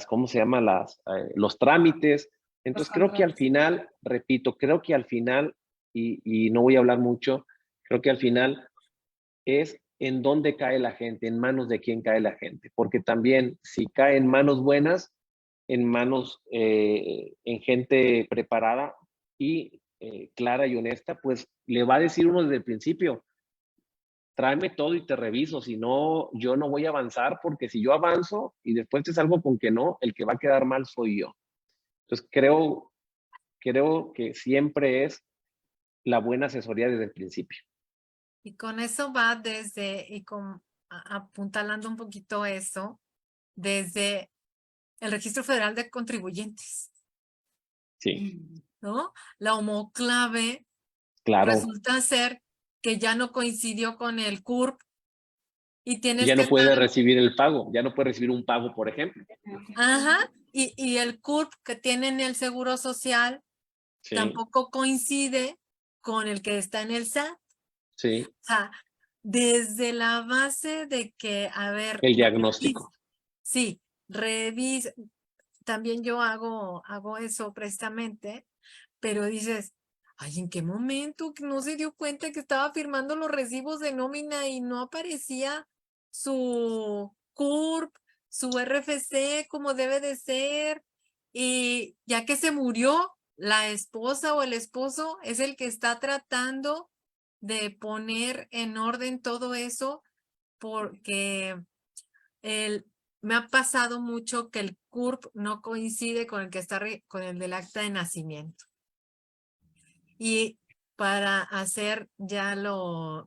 ¿cómo se llama? Los trámites. Entonces creo que al final, repito, creo que al final, y no voy a hablar mucho, creo que al final es en dónde cae la gente, en manos de quién cae la gente, porque también si cae en manos buenas, en manos, en gente preparada y clara y honesta, pues le va a decir uno desde el principio, tráeme todo y te reviso, si no, yo no voy a avanzar, porque si yo avanzo y después te salgo con que no, el que va a quedar mal soy yo. Entonces creo que siempre es la buena asesoría desde el principio. Y con eso va apuntalando un poquito eso, desde el Registro Federal de Contribuyentes. Sí. ¿No? La homoclave Claro, resulta ser que ya no coincidió con el CURP y tienes ya que no puede estar, recibir el pago, ya no puede recibir un pago, por ejemplo. ajá, y el CURP que tienen el Seguro Social Sí, tampoco coincide con el que está en el SAT. sí, O sea, desde la base de que, a ver, el diagnóstico. sí, revisa, también yo hago eso precisamente, pero dices, ay, ¿en qué momento que no se dio cuenta que estaba firmando los recibos de nómina y no aparecía su CURP, su RFC como debe de ser? Y ya que se murió, la esposa o el esposo es el que está tratando de poner en orden todo eso, porque me ha pasado mucho que el CURP no coincide con el que está con el del acta de nacimiento. Y para hacer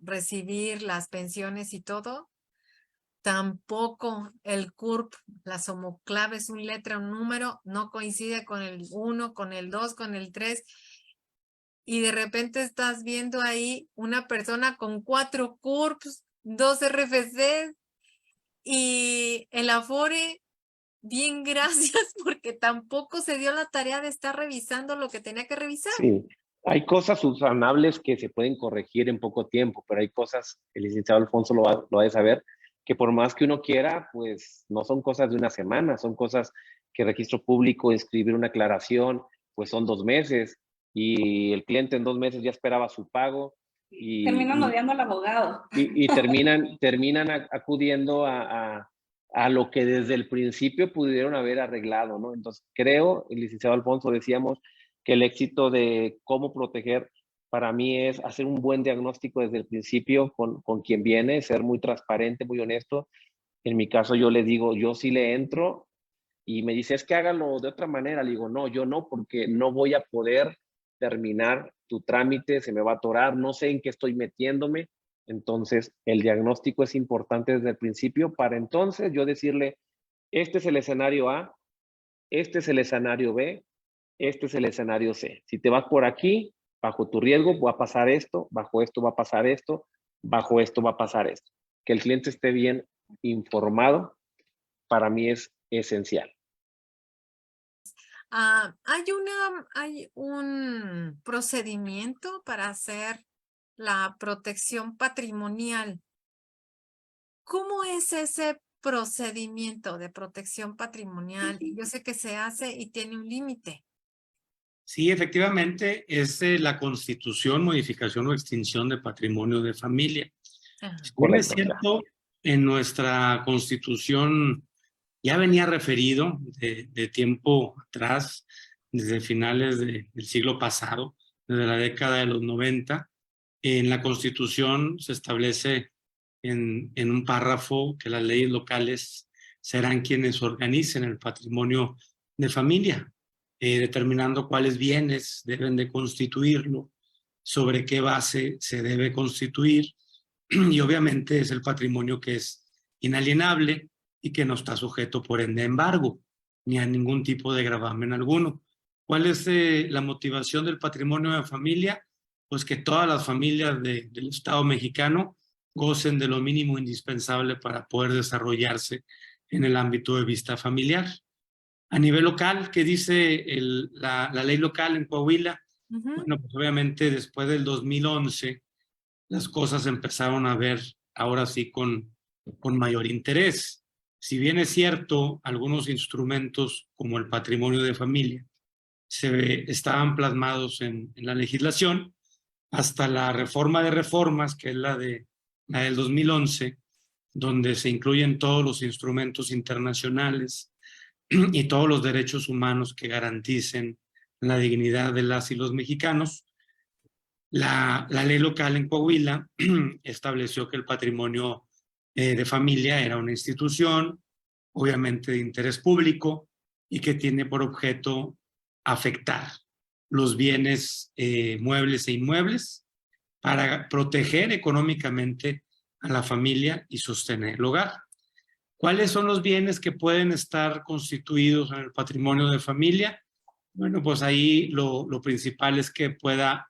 recibir las pensiones y todo, tampoco el CURP, las homoclaves, un letra, un número, no coincide con el 1, con el 2, con el 3. Y de repente estás viendo ahí una persona con 4 CURPs, 2 RFCs y el Afore, bien, gracias, porque tampoco se dio la tarea de estar revisando lo que tenía que revisar. Sí, hay cosas subsanables que se pueden corregir en poco tiempo, pero hay cosas, el licenciado Alfonso lo ha de saber, que por más que uno quiera, pues no son cosas de una semana, son cosas que registro público, inscribir una aclaración, pues son 2 meses, y el cliente en 2 meses ya esperaba su pago, Terminan odiando al abogado. y terminan acudiendo a lo que desde el principio pudieron haber arreglado, ¿no? Entonces, creo, el licenciado Alfonso, decíamos que el éxito de cómo proteger para mí es hacer un buen diagnóstico desde el principio con quien viene, ser muy transparente, muy honesto. En mi caso, yo le digo, yo sí le entro y me dice, es que hágalo de otra manera. Le digo, no, yo no, porque no voy a poder terminar tu trámite, se me va a atorar, no sé en qué estoy metiéndome. Entonces, el diagnóstico es importante desde el principio para entonces yo decirle, este es el escenario A, este es el escenario B, este es el escenario C. Si te vas por aquí, bajo tu riesgo va a pasar esto, bajo esto va a pasar esto, bajo esto va a pasar esto. Que el cliente esté bien informado para mí es esencial. Hay un procedimiento para hacer la protección patrimonial. ¿Cómo es ese procedimiento de protección patrimonial? Y yo sé que se hace y tiene un límite. Sí, efectivamente, es la constitución, modificación o extinción de patrimonio de familia. Ajá. Si bien es Correcto. cierto, en nuestra constitución ya venía referido de tiempo atrás, desde finales del siglo pasado, desde la década de los 90, en la constitución se establece en un párrafo que las leyes locales serán quienes organicen el patrimonio de familia, determinando cuáles bienes deben de constituirlo, sobre qué base se debe constituir, y obviamente es el patrimonio que es inalienable y que no está sujeto por ende a embargo, ni a ningún tipo de gravamen alguno. ¿Cuál es la motivación del patrimonio de familia? Pues que todas las familias del Estado mexicano gocen de lo mínimo indispensable para poder desarrollarse en el ámbito de vista familiar. A nivel local, ¿qué dice la ley local en Coahuila? Bueno, pues obviamente después del 2011 las cosas empezaron a ver ahora sí con mayor interés. Si bien es cierto, algunos instrumentos como el patrimonio de familia estaban plasmados en la legislación, hasta la reforma de reformas, que es la del 2011, donde se incluyen todos los instrumentos internacionales y todos los derechos humanos que garanticen la dignidad de las y los mexicanos. La ley local en Coahuila estableció que el patrimonio de familia era una institución, obviamente de interés público, y que tiene por objeto afectar los bienes muebles e inmuebles para proteger económicamente a la familia y sostener el hogar. ¿Cuáles son los bienes que pueden estar constituidos en el patrimonio de familia? Bueno, pues ahí lo principal es que pueda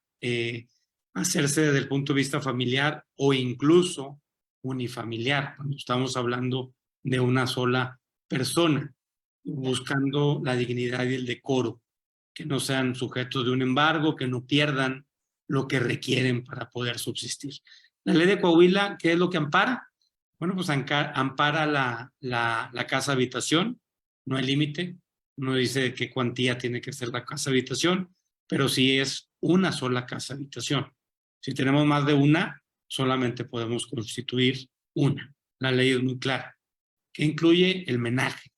hacerse desde el punto de vista familiar o incluso unifamiliar, cuando estamos hablando de una sola persona, buscando la dignidad y el decoro, que no sean sujetos de un embargo, que no pierdan lo que requieren para poder subsistir. La ley de Coahuila, ¿qué es lo que ampara? Bueno, pues ampara la casa habitación, no hay límite, no dice qué cuantía tiene que ser la casa habitación, pero sí es una sola casa habitación. Si tenemos más de una, solamente podemos constituir una. La ley es muy clara, que incluye el menaje,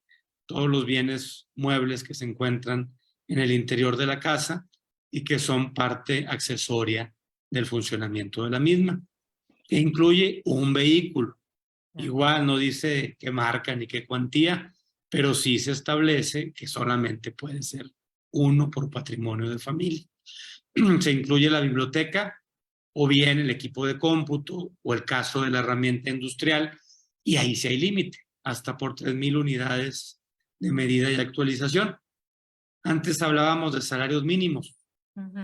todos los bienes muebles que se encuentran en el interior de la casa y que son parte accesoria del funcionamiento de la misma, que incluye un vehículo. Igual no dice qué marca ni qué cuantía, pero sí se establece que solamente puede ser uno por patrimonio de familia. Se incluye la biblioteca o bien el equipo de cómputo o el caso de la herramienta industrial, y ahí sí hay límite, hasta por 3,000 unidades de medida y actualización. Antes hablábamos de salarios mínimos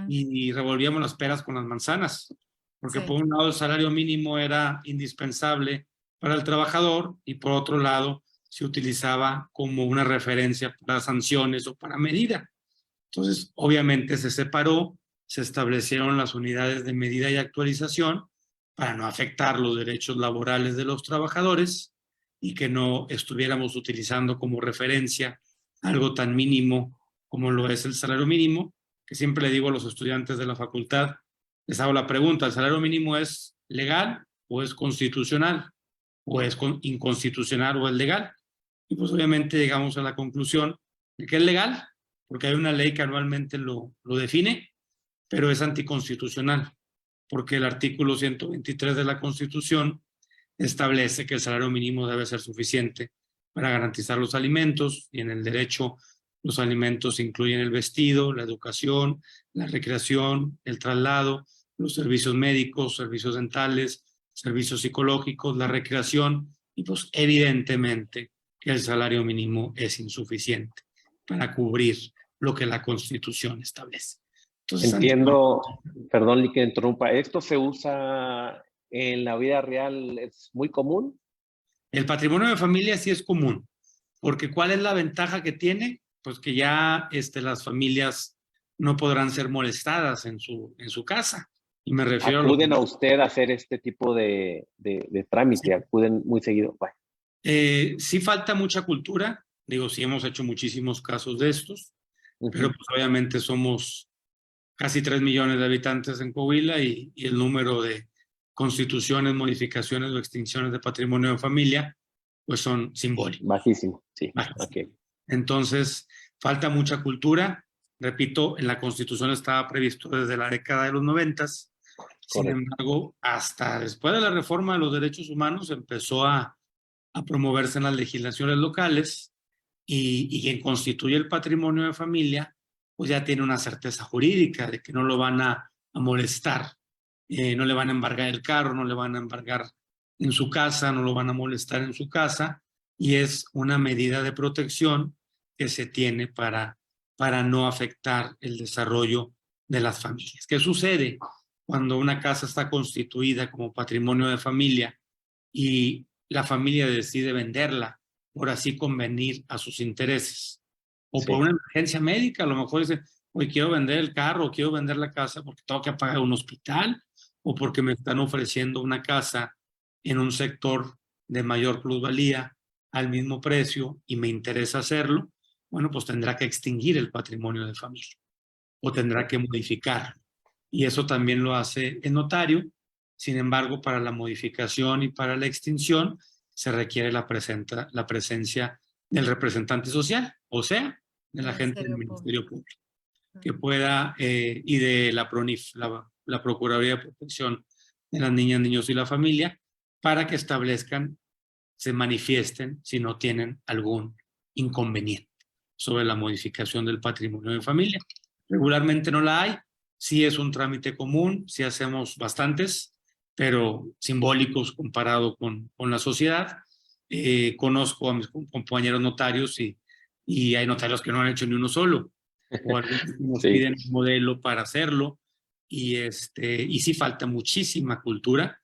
y revolvíamos las peras con las manzanas, porque por un lado el salario mínimo era indispensable para el trabajador y por otro lado se utilizaba como una referencia para sanciones o para medida. Entonces, obviamente se separó, se establecieron las unidades de medida y actualización para no afectar los derechos laborales de los trabajadores y que no estuviéramos utilizando como referencia algo tan mínimo como lo es el salario mínimo, que siempre le digo a los estudiantes de la facultad, les hago la pregunta, ¿el salario mínimo es legal o es constitucional? ¿O es inconstitucional o es legal? Y pues obviamente llegamos a la conclusión de que es legal, porque hay una ley que anualmente lo define, pero es anticonstitucional, porque el artículo 123 de la Constitución establece que el salario mínimo debe ser suficiente para garantizar los alimentos, y en el derecho los alimentos incluyen el vestido, la educación, la recreación, el traslado, los servicios médicos, servicios dentales, servicios psicológicos, la recreación, y pues evidentemente que el salario mínimo es insuficiente para cubrir lo que la Constitución establece. Entonces, entiendo, perdón que interrumpa, ¿esto se usa en la vida real? ¿Es muy común? El patrimonio de familia sí es común, porque ¿cuál es la ventaja que tiene? Pues que ya las familias no podrán ser molestadas en su casa. Y me refiero ¿Acuden a usted a hacer este tipo de trámite? Sí. ¿Acuden muy seguido? Bueno. Sí falta mucha cultura. Digo, sí hemos hecho muchísimos casos de estos, pero pues obviamente somos casi 3 millones de habitantes en Coahuila y el número de constituciones, modificaciones o extinciones de patrimonio de familia pues son simbólicos. Bajísimo, sí. Bajísimo. Okay. Entonces, falta mucha cultura. Repito, en la Constitución estaba previsto desde la década de los 90. Sin embargo, hasta después de la reforma de los derechos humanos empezó a promoverse en las legislaciones locales y quien constituye el patrimonio de familia pues ya tiene una certeza jurídica de que no lo van a molestar, no le van a embargar el carro, no le van a embargar en su casa, no lo van a molestar en su casa, y es una medida de protección que se tiene para no afectar el desarrollo de las familias. ¿Qué sucede cuando una casa está constituida como patrimonio de familia y la familia decide venderla por así convenir a sus intereses? O por una emergencia médica, a lo mejor dice, hoy quiero vender el carro, o quiero vender la casa porque tengo que pagar un hospital, o porque me están ofreciendo una casa en un sector de mayor plusvalía al mismo precio y me interesa hacerlo. Bueno, pues tendrá que extinguir el patrimonio de familia o tendrá que modificarlo. Y eso también lo hace el notario. Sin embargo, para la modificación y para la extinción se requiere la presencia del representante social, o sea, del agente del Ministerio Público, que pueda, y de la PRONIF, la Procuraduría de Protección de las Niñas, Niños y la Familia, para que establezcan, se manifiesten si no tienen algún inconveniente sobre la modificación del patrimonio de familia. Regularmente no la hay, sí es un trámite común, sí hacemos bastantes, pero simbólicos comparado con la sociedad. Conozco a mis compañeros notarios y hay notarios que no han hecho ni uno solo, o algunos nos piden un modelo para hacerlo, y sí falta muchísima cultura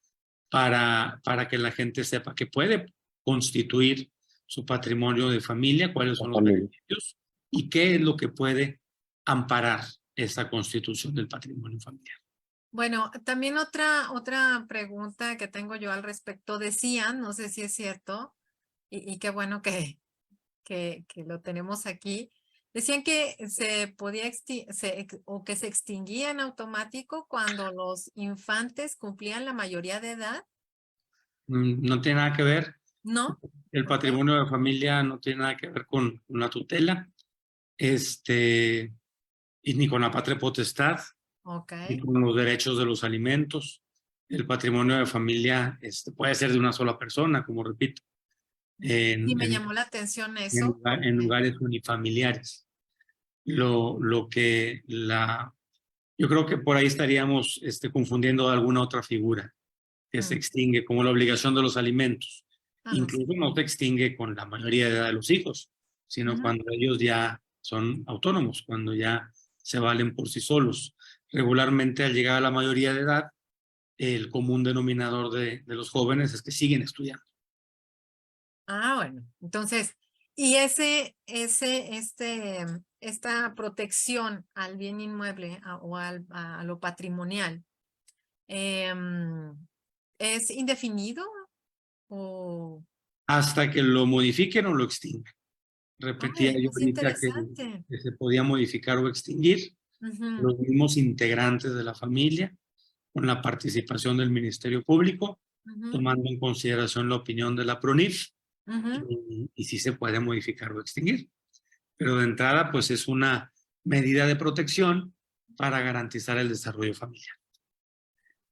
para que la gente sepa que puede constituir su patrimonio de familia, cuáles son los beneficios y qué es lo que puede amparar esa constitución del patrimonio familiar. Bueno, también otra pregunta que tengo yo al respecto. Decían, no sé si es cierto, y qué bueno que lo tenemos aquí. Decían que se podía o que se extinguía en automático cuando los infantes cumplían la mayoría de edad. No tiene nada que ver. ¿No? El ¿Por qué? patrimonio de familia no tiene nada que ver con la tutela, y ni con la patria potestad, Ok. ni con los derechos de los alimentos. El patrimonio de familia puede ser de una sola persona, como repito, Sí, me en, llamó la atención eso. en lugares unifamiliares. Lo que yo creo que por ahí estaríamos confundiendo alguna otra figura que se extingue, como la obligación de los alimentos. Ajá. Incluso no se extingue con la mayoría de edad de los hijos, sino Ujú. cuando ellos ya son autónomos, cuando ya se valen por sí solos. Regularmente, al llegar a la mayoría de edad, el común denominador de los jóvenes es que siguen estudiando. Ah, bueno. Entonces, y esta protección al bien inmueble o a lo patrimonial, ¿es indefinido o? Hasta que lo modifiquen o lo extingan. Repetía Ay, yo es ahorita interesante. que se podía modificar o extinguir Ujú, los mismos integrantes de la familia, con la participación del Ministerio Público, ujú, tomando en consideración la opinión de la PRONIF, ujú. y sí se puede modificar o extinguir. Pero de entrada, pues es una medida de protección para garantizar el desarrollo familiar.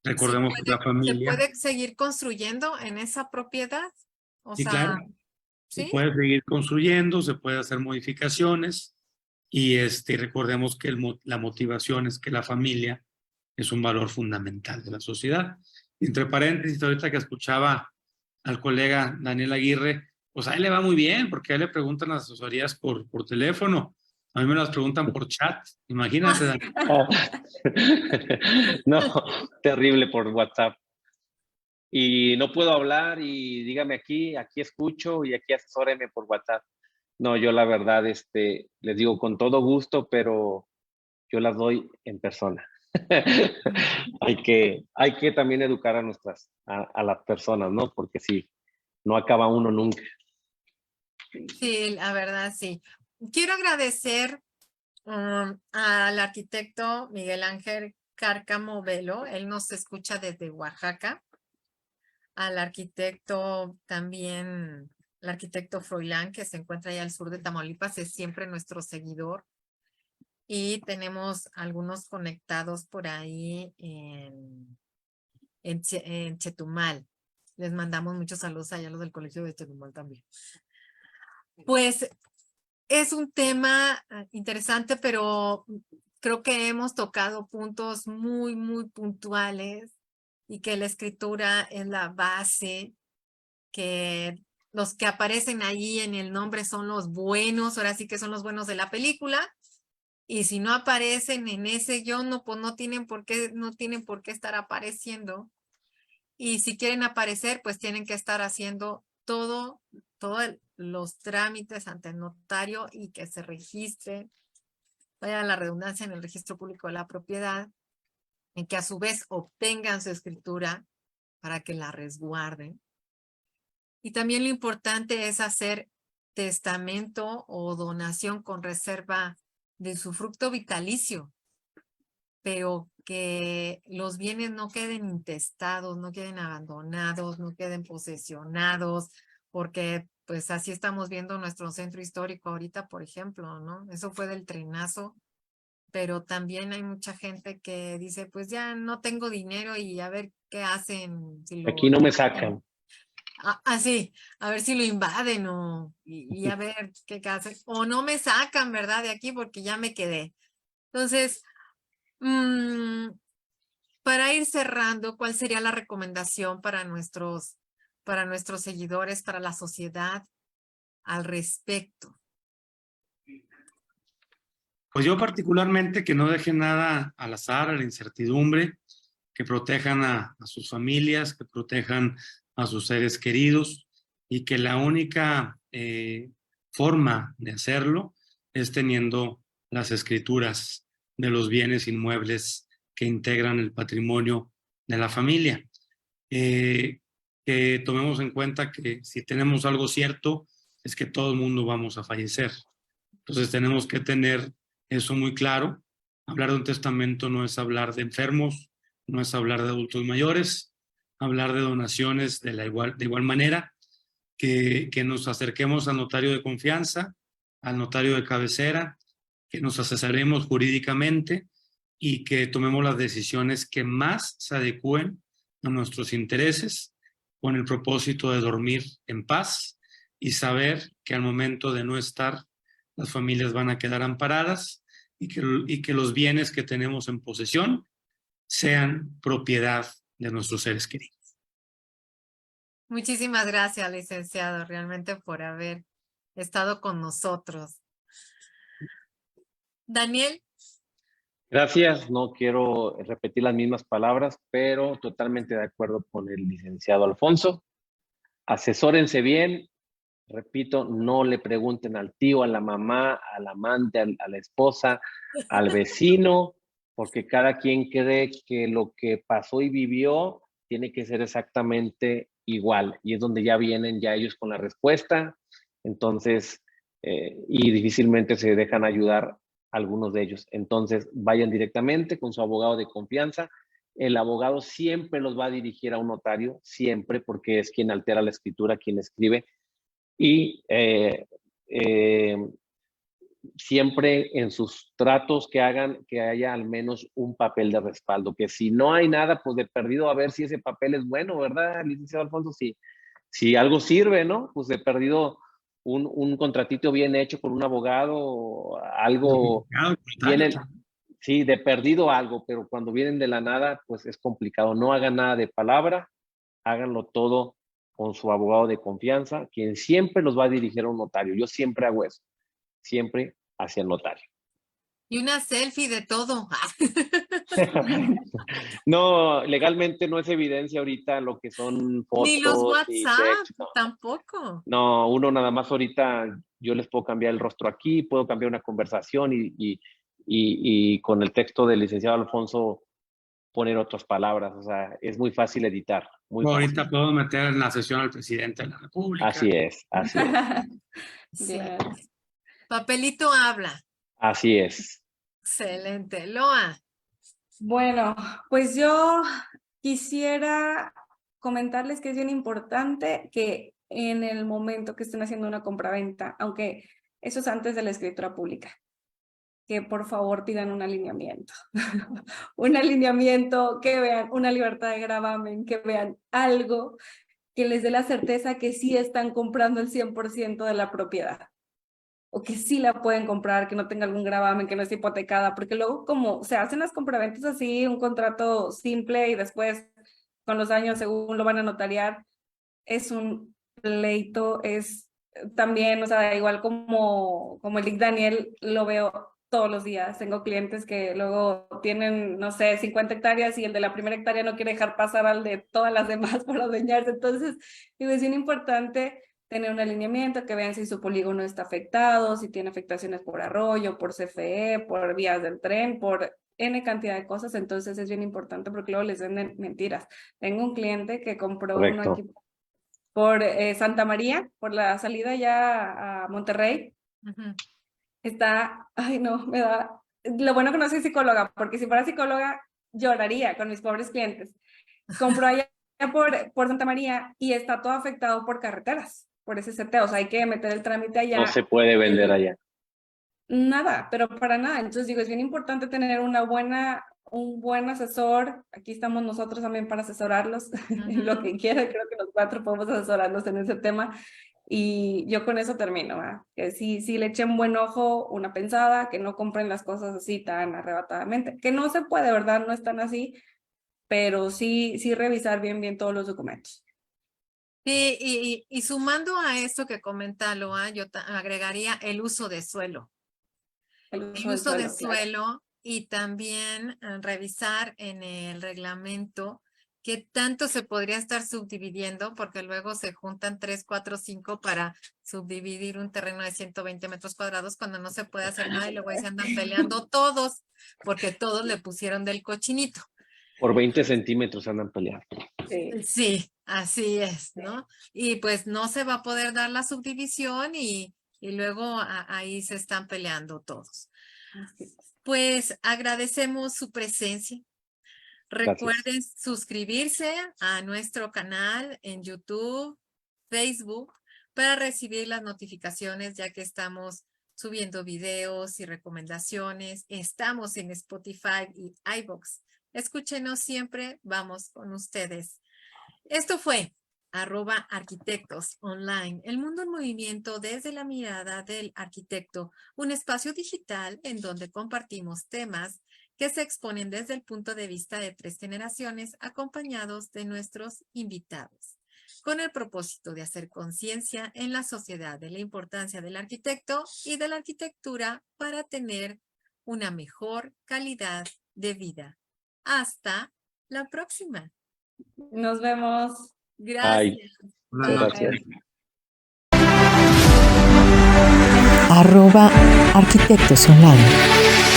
Recordemos que la ¿Se familia, puede seguir construyendo en esa propiedad? O sí, claro, sea, se ¿sí? puede seguir construyendo, se puede hacer modificaciones, y recordemos que la motivación es que la familia es un valor fundamental de la sociedad. Entre paréntesis, ahorita que escuchaba al colega Daniel Aguirre, pues a él le va muy bien, porque a él le preguntan las asesorías por teléfono. A mí me las preguntan por chat. Imagínate, Daniel. No, terrible por WhatsApp. Y no puedo hablar y dígame aquí escucho y aquí asesóreme por WhatsApp. No, yo la verdad, les digo con todo gusto, pero yo las doy en persona. hay que también educar a las personas, ¿no? Porque sí, no acaba uno nunca. Sí, la verdad, sí. Quiero agradecer al arquitecto Miguel Ángel Cárcamo Velo. Él nos escucha desde Oaxaca. Al arquitecto también, el arquitecto Froilán, que se encuentra allá al sur de Tamaulipas, es siempre nuestro seguidor. Y tenemos algunos conectados por ahí en Chetumal. Les mandamos muchos saludos allá a los del colegio de Chetumal también. Pues es un tema interesante, pero creo que hemos tocado puntos muy, muy puntuales y que la escritura es la base, que los que aparecen ahí en el nombre son los buenos, ahora sí que son los buenos de la película. Y si no aparecen en ese guión, no, pues no tienen por qué estar apareciendo. Y si quieren aparecer, pues tienen que estar haciendo todos los trámites ante el notario y que se registre, vaya la redundancia, en el registro público de la propiedad, en que a su vez obtengan su escritura para que la resguarden. Y también lo importante es hacer testamento o donación con reserva de su fruto vitalicio, pero que los bienes no queden intestados, no queden abandonados, no queden posesionados, porque pues así estamos viendo nuestro centro histórico ahorita, por ejemplo, ¿no? Eso fue del trenazo, pero también hay mucha gente que dice, pues ya no tengo dinero y a ver qué hacen. Si lo Aquí no me sacan. sí, a ver si lo invaden y a ver qué hacen. O no me sacan, ¿verdad? De aquí porque ya me quedé. Entonces, para ir cerrando, ¿cuál sería la recomendación para nuestros seguidores, para la sociedad al respecto? Pues yo particularmente que no dejen nada al azar, a la incertidumbre, que protejan a sus familias, que protejan a sus seres queridos y que la única forma de hacerlo es teniendo las escrituras de los bienes inmuebles que integran el patrimonio de la familia. Que tomemos en cuenta que si tenemos algo cierto es que todo el mundo vamos a fallecer. Entonces tenemos que tener eso muy claro. Hablar de un testamento no es hablar de enfermos, no es hablar de adultos mayores, hablar de donaciones de igual manera, que nos acerquemos al notario de confianza, al notario de cabecera, que nos asesoremos jurídicamente y que tomemos las decisiones que más se adecúen a nuestros intereses, con el propósito de dormir en paz y saber que al momento de no estar, las familias van a quedar amparadas y que los bienes que tenemos en posesión sean propiedad de nuestros seres queridos. Muchísimas gracias, licenciado, realmente por haber estado con nosotros. Daniel. Gracias, no quiero repetir las mismas palabras, pero totalmente de acuerdo con el licenciado Alfonso. Asesórense bien, repito, no le pregunten al tío, a la mamá, al amante, a la esposa, al vecino, porque cada quien cree que lo que pasó y vivió tiene que ser exactamente igual, y es donde ya vienen ya ellos con la respuesta, entonces, y difícilmente se dejan ayudar algunos de ellos. Entonces, vayan directamente con su abogado de confianza. El abogado siempre los va a dirigir a un notario, siempre, porque es quien altera la escritura, quien escribe. Y siempre en sus tratos que hagan, que haya al menos un papel de respaldo, que si no hay nada, pues de perdido a ver si ese papel es bueno, ¿verdad, licenciado Alfonso? Si algo sirve, ¿no? Pues de perdido un contratito bien hecho con un abogado, algo viene, sí, de perdido algo, pero cuando vienen de la nada, pues es complicado. No hagan nada de palabra, háganlo todo con su abogado de confianza, quien siempre los va a dirigir a un notario. Yo siempre hago eso, siempre hacia el notario. Y una selfie de todo. No, legalmente no es evidencia ahorita lo que son fotos. Ni los WhatsApp, textos, no. tampoco. No, uno nada más ahorita, yo les puedo cambiar el rostro aquí, puedo cambiar una conversación y con el texto del licenciado Alfonso poner otras palabras. O sea, es muy fácil editar. Muy Ahorita fácil. puedo meter en la sesión al presidente de la República. Así es, así es. Sí. Papelito habla. Así es. Excelente. Loa. Bueno, pues yo quisiera comentarles que es bien importante que en el momento que estén haciendo una compraventa, aunque eso es antes de la escritura pública, que por favor pidan un alineamiento. Un alineamiento, que vean una libertad de gravamen, que vean algo que les dé la certeza que sí están comprando el 100% de la propiedad. O que sí la pueden comprar, que no tenga algún gravamen, que no esté hipotecada, porque luego como se hacen las compraventas así, un contrato simple y después con los años según lo van a notariar, es un pleito, es también, o sea, igual como el Lic Daniel lo veo todos los días. Tengo clientes que luego tienen, no sé, 50 hectáreas y el de la primera hectárea no quiere dejar pasar al de todas las demás para adueñarse. Entonces, digo, es bien importante tener un alineamiento, que vean si su polígono está afectado, si tiene afectaciones por arroyo, por CFE, por vías del tren, por N cantidad de cosas. Entonces es bien importante porque luego les venden mentiras. Tengo un cliente que compró uno aquí por Santa María, por la salida ya a Monterrey. Está, ay no, me da, lo bueno que no soy psicóloga, porque si fuera psicóloga lloraría con mis pobres clientes. Compró allá por Santa María y está todo afectado por carreteras, por ese seteo, o sea, hay que meter el trámite allá. No se puede vender allá. Nada, pero para nada. Entonces digo, es bien importante tener un buen asesor. Aquí estamos nosotros también para asesorarlos en lo que quieran. Creo que los 4 podemos asesorarlos en ese tema. Y yo con eso termino, ¿verdad? Que sí le echen buen ojo, una pensada, que no compren las cosas así tan arrebatadamente. Que no se puede, ¿verdad? No están así, pero sí revisar bien todos los documentos. Sí, y sumando a esto que comenta Loa, yo agregaría el uso de suelo. el el uso de claro. suelo y también revisar en el reglamento qué tanto se podría estar subdividiendo, porque luego se juntan 3, 4, 5 para subdividir un terreno de 120 metros cuadrados cuando no se puede hacer nada y luego ahí se andan peleando todos, porque todos le pusieron del cochinito. Por 20 centímetros andan peleando. Sí. Sí, así es, ¿no? Y pues no se va a poder dar la subdivisión y luego ahí se están peleando todos. Así es. Pues agradecemos su presencia. Gracias. Recuerden suscribirse a nuestro canal en YouTube, Facebook, para recibir las notificaciones, ya que estamos subiendo videos y recomendaciones. Estamos en Spotify y iVoox. Escúchenos siempre, vamos con ustedes. Esto fue @arquitectos online, el mundo en movimiento desde la mirada del arquitecto, un espacio digital en donde compartimos temas que se exponen desde el punto de vista de 3 generaciones, acompañados de nuestros invitados, con el propósito de hacer conciencia en la sociedad de la importancia del arquitecto y de la arquitectura para tener una mejor calidad de vida. Hasta la próxima. Nos vemos. Gracias. Buenas Bye. noches. @arquitectos online.